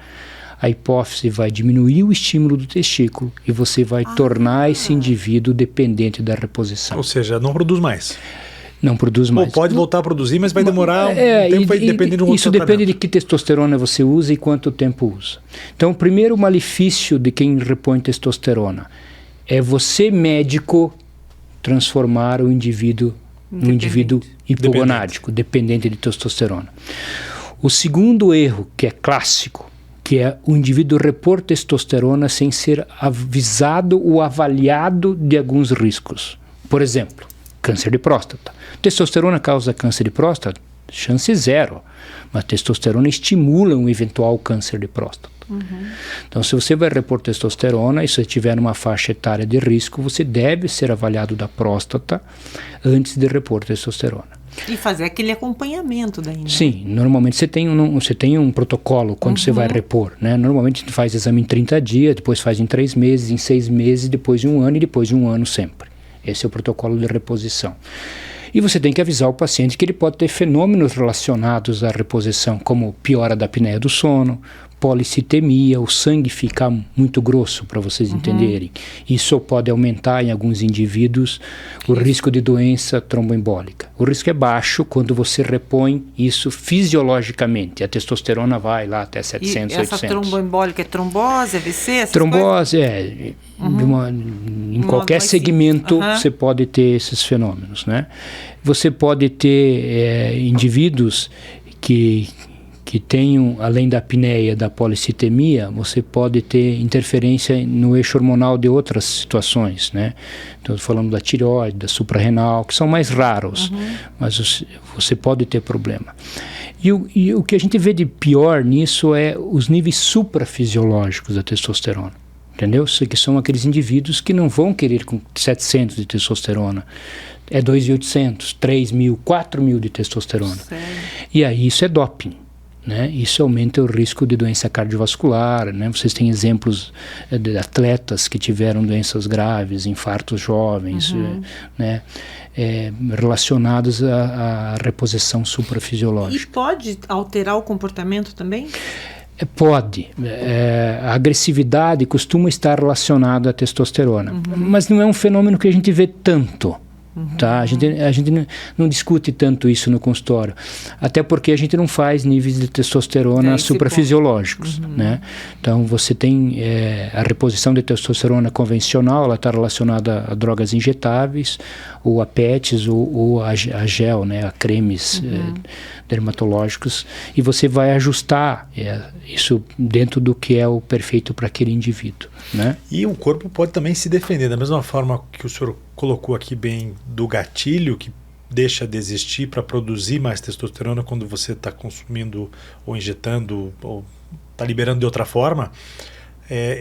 a hipófise vai diminuir o estímulo do testículo e você vai tornar esse indivíduo dependente da reposição. Ou seja, não produz mais. Não produz mais. Ou pode voltar a produzir, mas vai demorar um tempo, vai depender de um outro Isso tratamento. depende de que testosterona você usa e quanto tempo usa. Então, o primeiro malefício de quem repõe testosterona é você, médico, transformar o indivíduo num indivíduo hipogonádico, dependente de testosterona. O segundo erro, que é clássico, que é o indivíduo repor testosterona sem ser avisado ou avaliado de alguns riscos. Por exemplo, câncer de próstata. Testosterona causa câncer de próstata? Chance zero. Mas testosterona estimula um eventual câncer de próstata. Então, se você vai repor testosterona e se você tiver uma faixa etária de risco, você deve ser avaliado da próstata antes de repor testosterona. E fazer aquele acompanhamento daí, né? Sim, normalmente você tem um protocolo quando você vai repor, né? Normalmente a gente faz exame em 30 dias, depois faz em 3 meses, em 6 meses, depois de 1 ano e depois de 1 ano sempre. Esse é o protocolo de reposição. E você tem que avisar o paciente que ele pode ter fenômenos relacionados à reposição, como piora da apneia do sono, policitemia, o sangue fica muito grosso, para vocês entenderem. Isso pode aumentar em alguns indivíduos o risco de doença tromboembólica. O risco é baixo quando você repõe isso fisiologicamente. A testosterona vai lá até 700, 800. Essa tromboembólica é trombose, AVC? Trombose, em qualquer segmento você pode ter esses fenômenos, né? Você pode ter indivíduos que tenham, além da apneia, da policitemia, você pode ter interferência no eixo hormonal de outras situações, né? Então, falando da tireoide, da suprarrenal, que são mais raros, mas você pode ter problema. E o que a gente vê de pior nisso é os níveis suprafisiológicos da testosterona. Entendeu? Que são aqueles indivíduos que não vão querer com 700 de testosterona. É 2.800, 3.000, 4.000 de testosterona. Sério? E aí isso é doping. Né? Isso aumenta o risco de doença cardiovascular, né? Vocês têm exemplos de atletas que tiveram doenças graves, infartos jovens, né? Relacionados à reposição suprafisiológica. E pode alterar o comportamento também? Pode. A agressividade costuma estar relacionada à testosterona, mas não é um fenômeno que a gente vê tanto. Tá? A gente não discute tanto isso no consultório, até porque a gente não faz níveis de testosterona suprafisiológicos, né? Então você tem a reposição de testosterona convencional, ela está relacionada a drogas injetáveis, ou a PETs, ou a gel, né? A cremes dermatológicos, e você vai ajustar isso dentro do que é o perfeito para aquele indivíduo, né? E o corpo pode também se defender, da mesma forma que o senhor colocou aqui bem do gatilho, que deixa de existir para produzir mais testosterona quando você está consumindo ou injetando ou está liberando de outra forma.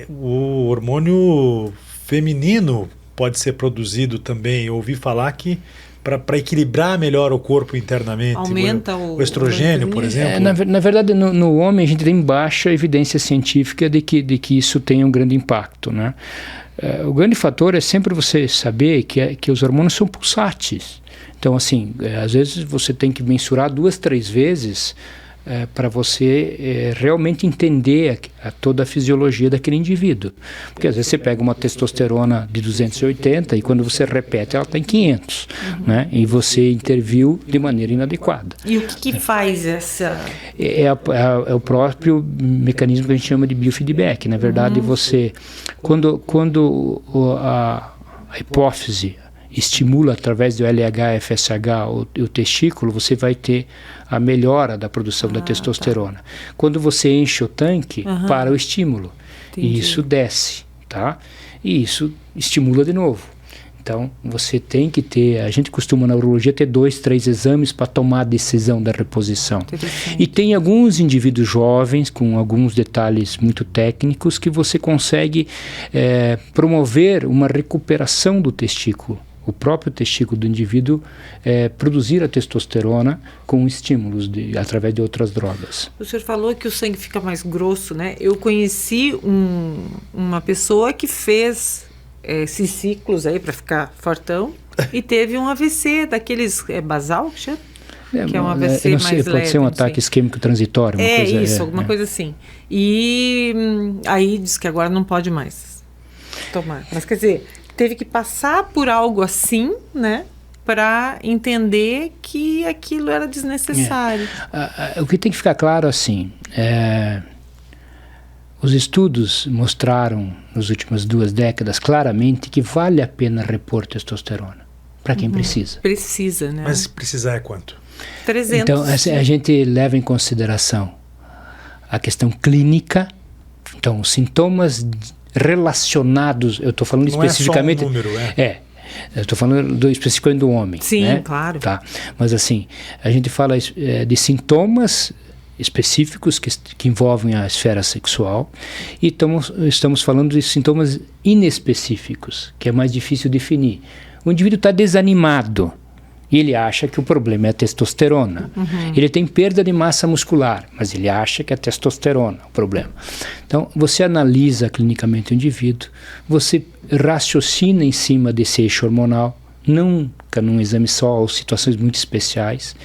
O hormônio feminino pode ser produzido também. Eu ouvi falar que para equilibrar melhor o corpo internamente. Aumenta o estrogênio, por exemplo. Na verdade, no homem a gente tem baixa evidência científica de que isso tem um grande impacto, né? O grande fator é sempre você saber que os hormônios são pulsáteis. Então, assim, às vezes você tem que mensurar 2, 3 vezes para você realmente entender toda a fisiologia daquele indivíduo. Porque às vezes você pega uma testosterona de 280 e quando você repete ela está em 500, né? E você interviu de maneira inadequada. E o que faz essa... É o próprio mecanismo que a gente chama de biofeedback. Na verdade, você... Quando a hipófise estimula através do LH, FSH o testículo, você vai ter a melhora da produção da testosterona. Quando você enche o tanque, para o estímulo. E isso desce, tá? E isso estimula de novo. Então, você tem que ter... A gente costuma na urologia ter 2, 3 exames para tomar a decisão da reposição. E tem alguns indivíduos jovens, com alguns detalhes muito técnicos, que você consegue promover uma recuperação do testículo. O próprio testículo do indivíduo produzir a testosterona com estímulos através de outras drogas. O senhor falou que o sangue fica mais grosso, né? Eu conheci uma pessoa que fez esses ciclos aí para ficar fortão e teve um AVC daqueles basal, que chama? Que é um AVC não sei, mais pode leve, ser um ataque isquêmico transitório. Alguma coisa assim. E aí diz que agora não pode mais tomar. Mas quer dizer... Teve que passar por algo assim, né, para entender que aquilo era desnecessário. O que tem que ficar claro assim, os estudos mostraram nas últimas 2 décadas claramente que vale a pena repor testosterona para quem precisa. Precisa, né? Mas precisar é quanto? 300. Então a gente leva em consideração a questão clínica, então os sintomas relacionados, eu estou falando não especificamente... Não é só um número, eu estou falando especificamente do homem. Sim, né? claro. Tá. Mas assim, a gente fala de sintomas específicos que envolvem a esfera sexual e estamos falando de sintomas inespecíficos, que é mais difícil definir. O indivíduo está desanimado E ele acha que o problema é a testosterona. Ele tem perda de massa muscular, mas ele acha que é a testosterona o problema. Então, você analisa clinicamente o indivíduo, você raciocina em cima desse eixo hormonal, nunca num exame só, ou situações muito especiais,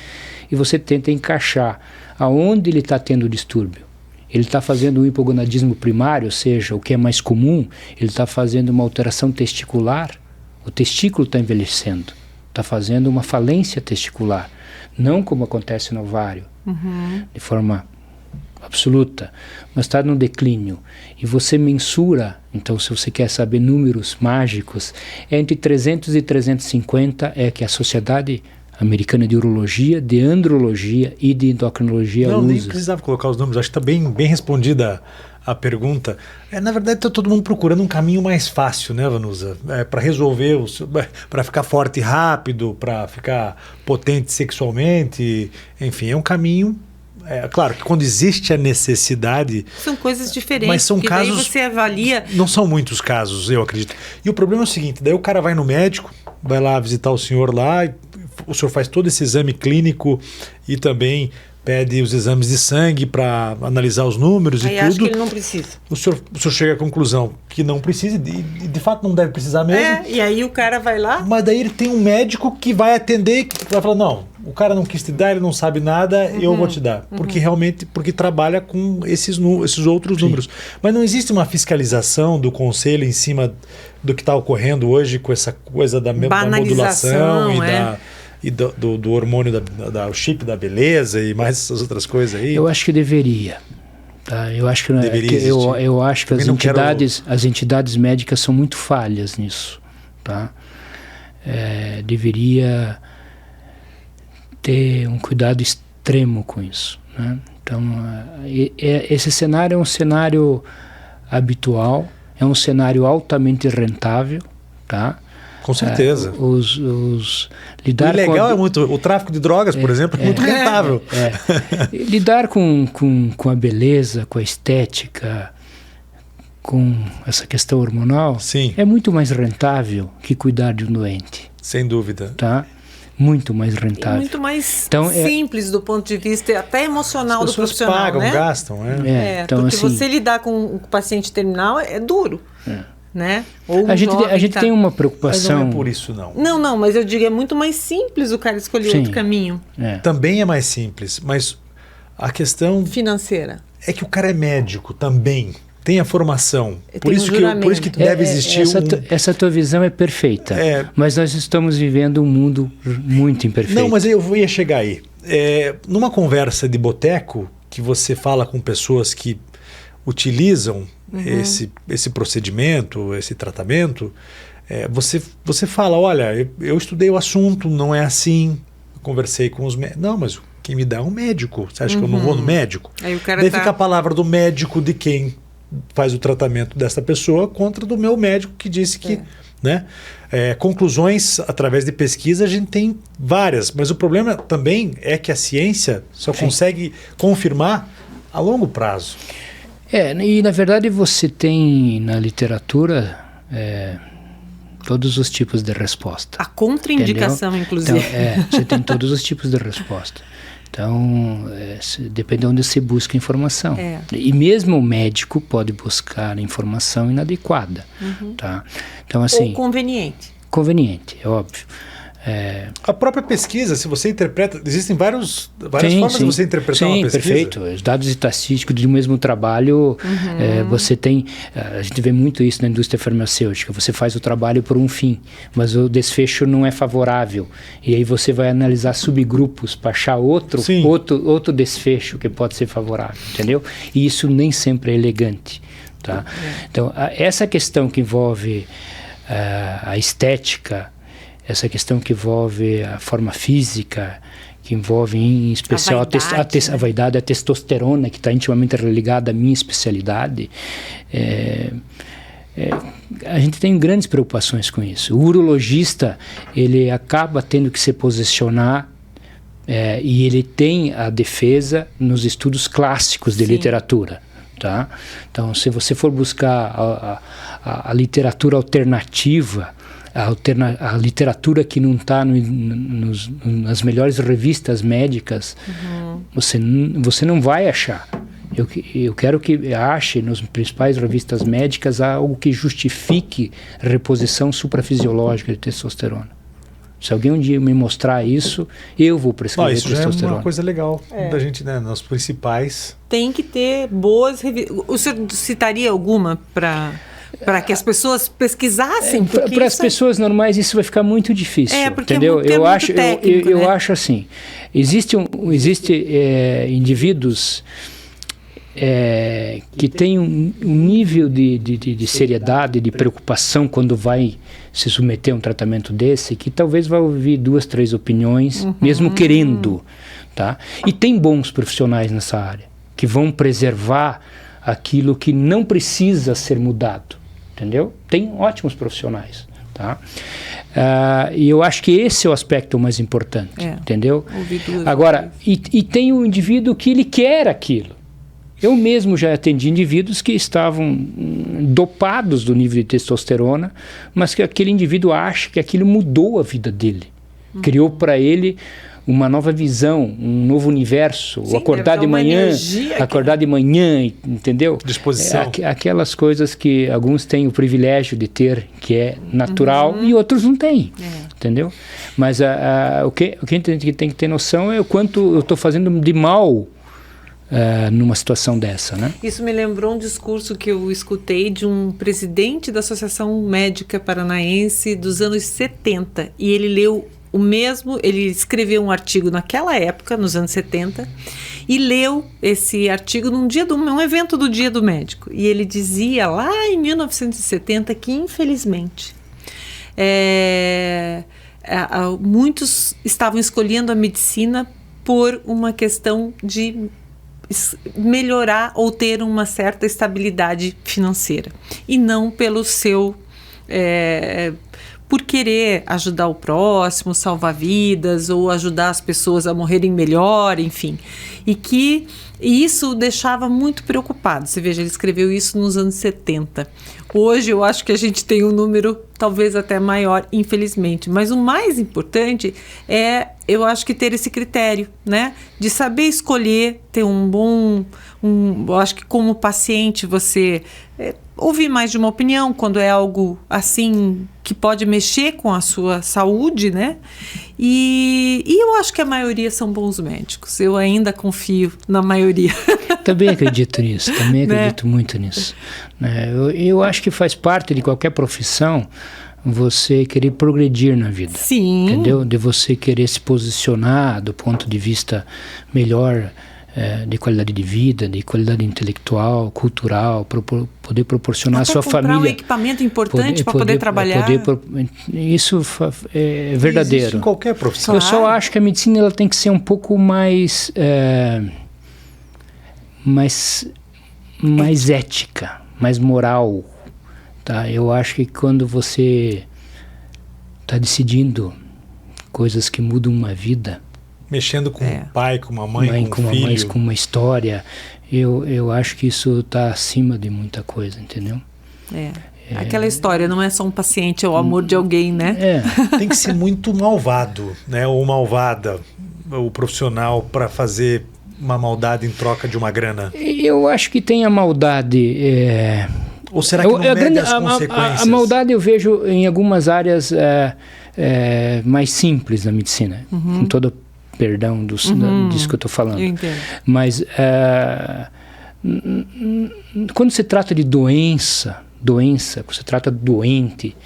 e você tenta encaixar aonde ele está tendo distúrbio. Ele está fazendo um hipogonadismo primário, ou seja, o que é mais comum, ele está fazendo uma alteração testicular, o testículo está envelhecendo, está fazendo uma falência testicular, não como acontece no ovário, de forma absoluta, mas está no declínio. E você mensura, então se você quer saber números mágicos, entre 300 e 350 é que a Sociedade Americana de Urologia, de Andrologia e de Endocrinologia Não, usa. nem precisava colocar os números, acho que está bem respondida a pergunta. Na verdade, está todo mundo procurando um caminho mais fácil, né, Vanusa? Para resolver, para ficar forte rápido, para ficar potente sexualmente, enfim, é um caminho. Claro que quando existe a necessidade... São coisas diferentes, mas são porque casos, daí você avalia... Não são muitos casos, eu acredito. E o problema é o seguinte, daí o cara vai no médico, vai lá visitar o senhor lá, o senhor faz todo esse exame clínico e também pede os exames de sangue para analisar os números e tudo. Acho que ele não precisa. O senhor chega à conclusão que não precisa, e de fato não deve precisar mesmo. E aí o cara vai lá... Mas daí ele tem um médico que vai atender, que vai falar, não, o cara não quis te dar, ele não sabe nada, eu vou te dar. Porque trabalha com esses outros números. Mas não existe uma fiscalização do conselho em cima do que está ocorrendo hoje com essa coisa da modulação e do hormônio, o chip da beleza e mais essas outras coisas aí? Eu acho que deveria. Tá? Eu acho que, eu acho que as entidades médicas são muito falhas nisso. Tá? Deveria ter um cuidado extremo com isso. Né? Então, esse cenário é um cenário habitual, é um cenário altamente rentável, tá? Com certeza. Lidar o legal com é muito... O tráfico de drogas, por exemplo, é muito rentável. Lidar com a beleza, com a estética, com essa questão hormonal, sim, é muito mais rentável que cuidar de um doente. Sem dúvida. Tá? Muito mais rentável. E muito mais simples do ponto de vista até emocional do profissional. As pessoas pagam, né? gastam. Então, porque assim, você lidar com o paciente terminal é duro. Né? Ou a gente tem uma preocupação. Mas não é por isso, não. Não, mas eu digo, é muito mais simples o cara escolher outro caminho. Também é mais simples, mas a questão financeira é que o cara é médico também, tem a formação. Por isso que deve existir essa tua visão é perfeita, mas nós estamos vivendo um mundo muito imperfeito. Não, mas eu ia chegar aí. Numa conversa de boteco, que você fala com pessoas que utilizam esse procedimento, esse tratamento, você fala, olha, eu estudei o assunto, não é assim, eu conversei com os médicos. Não, mas quem me dá é um médico. Você acha que eu não vou no médico? Aí o cara daí fica a palavra do médico de quem faz o tratamento dessa pessoa contra do meu médico que disse que... Né? Conclusões através de pesquisa a gente tem várias, mas o problema também é que a ciência só consegue confirmar a longo prazo. E na verdade você tem na literatura todos os tipos de resposta. A contraindicação, inclusive. Então, você tem todos os tipos de resposta. Então, depende de onde você busca informação. E mesmo o médico pode buscar informação inadequada. Tá? Então, assim, ou conveniente. Conveniente, é óbvio. A própria pesquisa, se você interpreta, existem várias formas de você interpretar uma pesquisa. Perfeito. Os dados estatísticos do mesmo trabalho, você tem, a gente vê muito isso na indústria farmacêutica, você faz o trabalho por um fim, mas o desfecho não é favorável, e aí você vai analisar subgrupos para achar outro desfecho que pode ser favorável, entendeu? E isso nem sempre é elegante, tá? Então, essa questão que envolve a estética, essa questão que envolve a forma física, que envolve em especial a vaidade, a testosterona, que está intimamente ligada à minha especialidade, a gente tem grandes preocupações com isso. O urologista, ele acaba tendo que se posicionar e ele tem a defesa nos estudos clássicos de literatura. Tá? Então, se você for buscar a literatura alternativa, a literatura que não está nas melhores revistas médicas, você não vai achar. Eu quero que ache nas principais revistas médicas algo que justifique reposição suprafisiológica de testosterona. Se alguém um dia me mostrar isso, eu vou prescrever testosterona. Isso já é uma coisa legal da gente, né? Nas principais. Tem que ter boas revistas. O senhor citaria alguma para que as pessoas pesquisassem? Para as pessoas normais isso vai ficar muito difícil, porque entendeu? Eu acho assim, existe indivíduos que têm um nível de seriedade, de preocupação quando vai se submeter a um tratamento desse, que talvez vai ouvir 2, 3 opiniões, mesmo querendo, tá? E tem bons profissionais nessa área, que vão preservar aquilo que não precisa ser mudado, entendeu? Tem ótimos profissionais, tá? E eu acho que esse é o aspecto mais importante, entendeu? Agora, e tem o indivíduo que ele quer aquilo. Eu mesmo já atendi indivíduos que estavam dopados do nível de testosterona, mas que aquele indivíduo acha que aquilo mudou a vida dele. Criou para ele uma nova visão, um novo universo. Sim, acordar de manhã, entendeu? Disposição. Aquelas coisas que alguns têm o privilégio de ter, que é natural, e outros não têm, entendeu? Mas o que a gente tem que ter noção é o quanto eu estou fazendo de mal numa situação dessa, né? Isso me lembrou um discurso que eu escutei de um presidente da Associação Médica Paranaense dos anos 70, e ele leu ele escreveu um artigo naquela época, nos anos 70, e leu esse artigo num evento do Dia do Médico, e ele dizia lá em 1970 que infelizmente muitos estavam escolhendo a medicina por uma questão de melhorar ou ter uma certa estabilidade financeira, e não pelo seu por querer ajudar o próximo, salvar vidas ou ajudar as pessoas a morrerem melhor, enfim, e isso o deixava muito preocupado. Você veja, ele escreveu isso nos anos 70. Hoje eu acho que a gente tem um número talvez até maior, infelizmente, mas o mais importante eu acho que ter esse critério, né, de saber escolher, ter eu acho que como paciente você ouvir mais de uma opinião quando é algo assim que pode mexer com a sua saúde, né? E eu acho que a maioria são bons médicos. Eu ainda confio na maioria. Também acredito nisso, acredito muito nisso. Eu acho que faz parte de qualquer profissão você querer progredir na vida. Sim. Entendeu? De você querer se posicionar do ponto de vista melhor, de qualidade de vida, de qualidade intelectual, cultural, poder proporcionar à sua família. Um equipamento importante para poder trabalhar. Isso é verdadeiro. Existe em qualquer profissão. Eu só acho que a medicina ela tem que ser um pouco mais ética, mais moral. Tá? Eu acho que quando você está decidindo coisas que mudam uma vida, mexendo com um pai, com uma mãe, com um filho. Com uma história, eu acho que isso está acima de muita coisa, entendeu? Aquela história, não é só um paciente, é o amor de alguém, né? Tem que ser muito malvado, né? Ou malvada, o profissional, para fazer uma maldade em troca de uma grana. Eu acho que tem a maldade... Ou será que não mede as consequências? A maldade eu vejo em algumas áreas mais simples da medicina, com todo perdão disso que eu estou falando. Eu entendo. Mas quando se trata de doença, quando se trata de doente,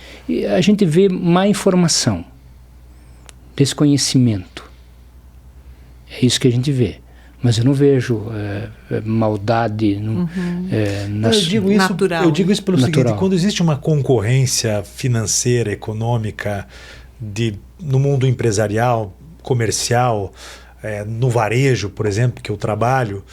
a gente vê má informação, desconhecimento. É isso que a gente vê. Mas eu não vejo maldade natural. Eu digo isso pelo seguinte: quando existe uma concorrência financeira, econômica, no mundo empresarial, comercial, no varejo, por exemplo, que eu trabalho,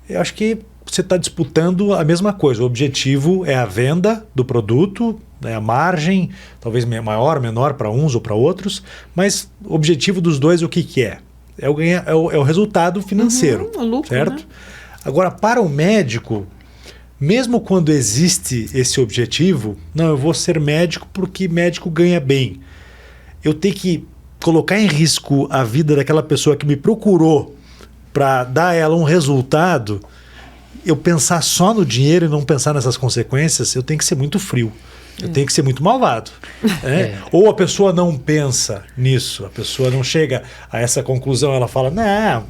eu acho que você está disputando a mesma coisa. O objetivo é a venda do produto, a margem, talvez maior, menor para uns ou para outros, mas o objetivo dos dois o que é? É o resultado financeiro, o lucro, certo? Né? Agora, para o médico, mesmo quando existe esse objetivo, não, eu vou ser médico porque médico ganha bem. Eu tenho que colocar em risco a vida daquela pessoa que me procurou para dar a ela um resultado, eu pensar só no dinheiro e não pensar nessas consequências, eu tenho que ser muito frio. Eu tenho que ser muito malvado. Né? Ou a pessoa não pensa nisso, a pessoa não chega a essa conclusão, ela fala, não,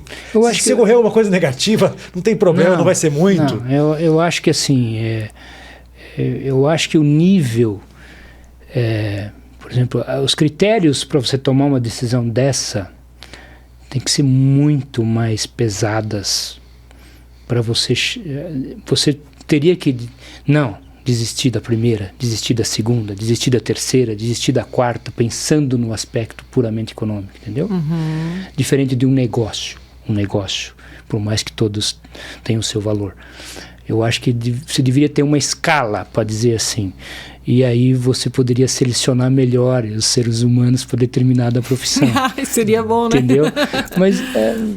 se ocorreu uma coisa negativa, não tem problema, não vai ser muito. Não, eu acho que assim, eu acho que o nível, por exemplo, os critérios para você tomar uma decisão dessa tem que ser muito mais pesadas para você teria que, desistir da primeira, desistir da segunda, desistir da terceira, desistir da quarta, pensando no aspecto puramente econômico, entendeu? Diferente de um negócio, por mais que todos tenham o seu valor. Eu acho que você deveria ter uma escala, para dizer assim, e aí você poderia selecionar melhor os seres humanos para determinada profissão. Seria bom, né? Entendeu? Mas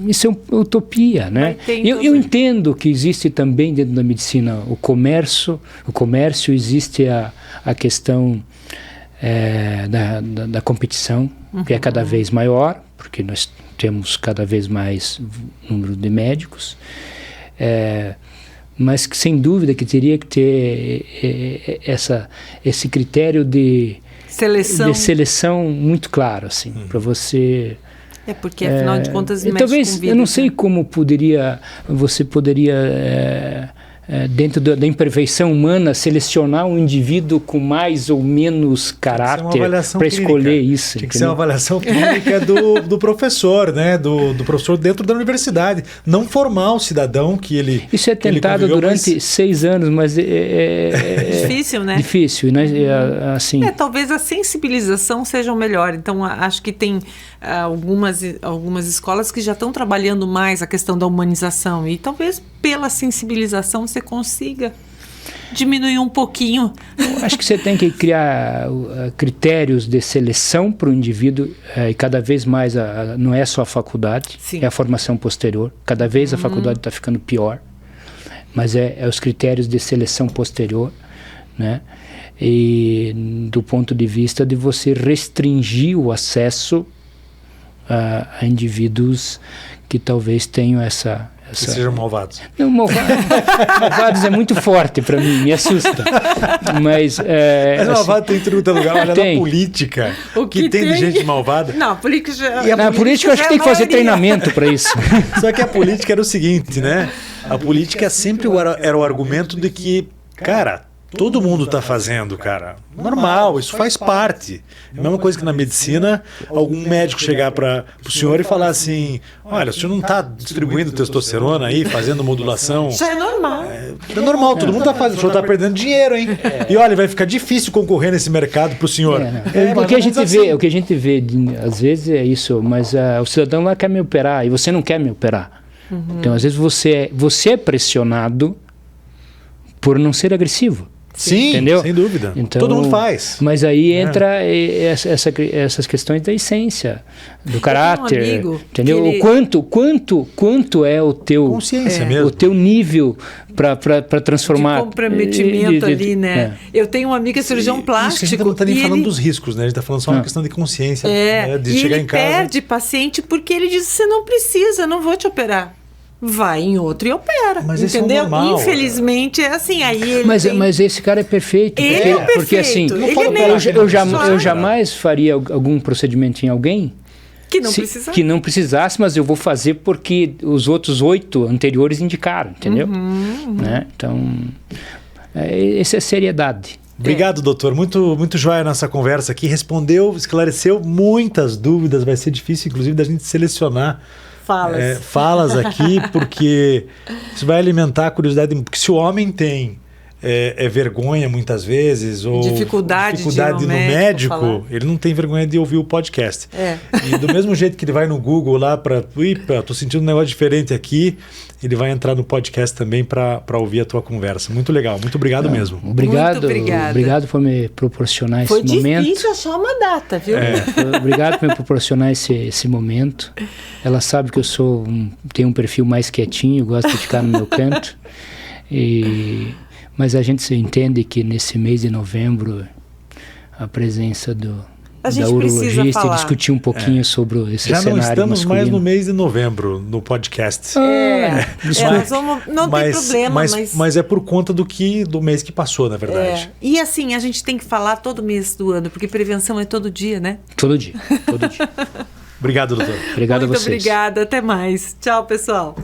isso é uma utopia, né? Eu entendo que existe também dentro da medicina o comércio existe a questão da competição, que é cada vez maior, porque nós temos cada vez mais número de médicos, mas que sem dúvida que teria que ter esse critério de seleção muito claro, assim, para você... porque afinal de contas talvez, eu não sei como você poderia dentro da imperfeição humana selecionar um indivíduo com mais ou menos caráter para escolher isso. Tinha que ser uma avaliação clínica do professor, né? Do professor dentro da universidade. Não formar o cidadão que ele... Isso é tentado durante 6 anos, mas difícil, né? Difícil, né? Assim... talvez a sensibilização seja o melhor. Então, acho que tem algumas escolas que já estão trabalhando mais a questão da humanização. E talvez pela sensibilização você consiga diminuir um pouquinho. Acho que você tem que criar critérios de seleção para o indivíduo e cada vez mais não é só a faculdade, é a formação posterior. Cada vez a faculdade está ficando pior, mas é os critérios de seleção posterior, né? E do ponto de vista de você restringir o acesso a indivíduos que talvez tenham que sejam malvados. Não, malvados é muito forte para mim, me assusta. Mas malvado tem em todo lugar. Olha na política, o que tem de gente malvada. Não, a política já... Na política eu acho que tem que fazer treinamento para isso. Só que a política era o seguinte, né? A política sempre era o argumento de que, cara, todo mundo está fazendo, cara. Normal, isso faz parte. É a mesma coisa que na medicina, algum médico chegar para o senhor e falar assim, olha, o senhor não está distribuindo testosterona aí, fazendo modulação. Já é normal. É normal, todo mundo está fazendo. O senhor está perdendo dinheiro, hein? E olha, vai ficar difícil concorrer nesse mercado para o senhor. O que a gente vê, às vezes é isso, mas o cidadão lá quer me operar e você não quer me operar. Então, às vezes você é pressionado por não ser agressivo. Sim, entendeu? Sem dúvida. Então, todo mundo faz. Mas aí entra essas questões da essência, do caráter, entendeu? O quanto é o teu consciência mesmo. O teu nível para transformar de comprometimento ali, né? Eu tenho uma amiga cirurgião plástico. A gente não está nem falando dos riscos, né? A gente está falando só uma questão de consciência, né? De chegar em casa. Ele perde paciente porque ele diz: você não precisa, não vou te operar. Vai em outro e opera, mas entendeu? É normal, infelizmente é assim. Aí ele mas esse cara é perfeito. Porque assim, eu jamais faria algum procedimento em alguém que não precisasse, mas eu vou fazer porque os outros 8 anteriores indicaram, entendeu? Né? Então, essa é seriedade. Obrigado, doutor. Muito, muito joia a nossa conversa aqui. Respondeu, esclareceu muitas dúvidas. Vai ser difícil, inclusive, da gente selecionar falas aqui, porque isso vai alimentar a curiosidade. Porque se o homem tem vergonha muitas vezes, ou dificuldade no médico, ele não tem vergonha de ouvir o podcast. E do mesmo jeito que ele vai no Google lá para, tô sentindo um negócio diferente aqui, ele vai entrar no podcast também para ouvir a tua conversa. Muito legal, muito obrigado mesmo. Obrigado por me proporcionar esse momento. Foi difícil achar uma data, viu? Obrigado por me proporcionar esse momento. Ela sabe que eu tenho um perfil mais quietinho, gosto de ficar no meu canto. E Mas a gente se entende que nesse mês de novembro a presença A gente da precisa urologista e falar. discutir um pouquinho sobre esse Já cenário não estamos mais masculino. no mês de novembro no podcast. Nós vamos, não tem problema, mas é por conta do mês que passou, na verdade. E assim, a gente tem que falar todo mês do ano, porque prevenção é todo dia, né? Todo dia, todo dia. Obrigado, doutor. Obrigado a Muito vocês. obrigada, até mais. Tchau, pessoal.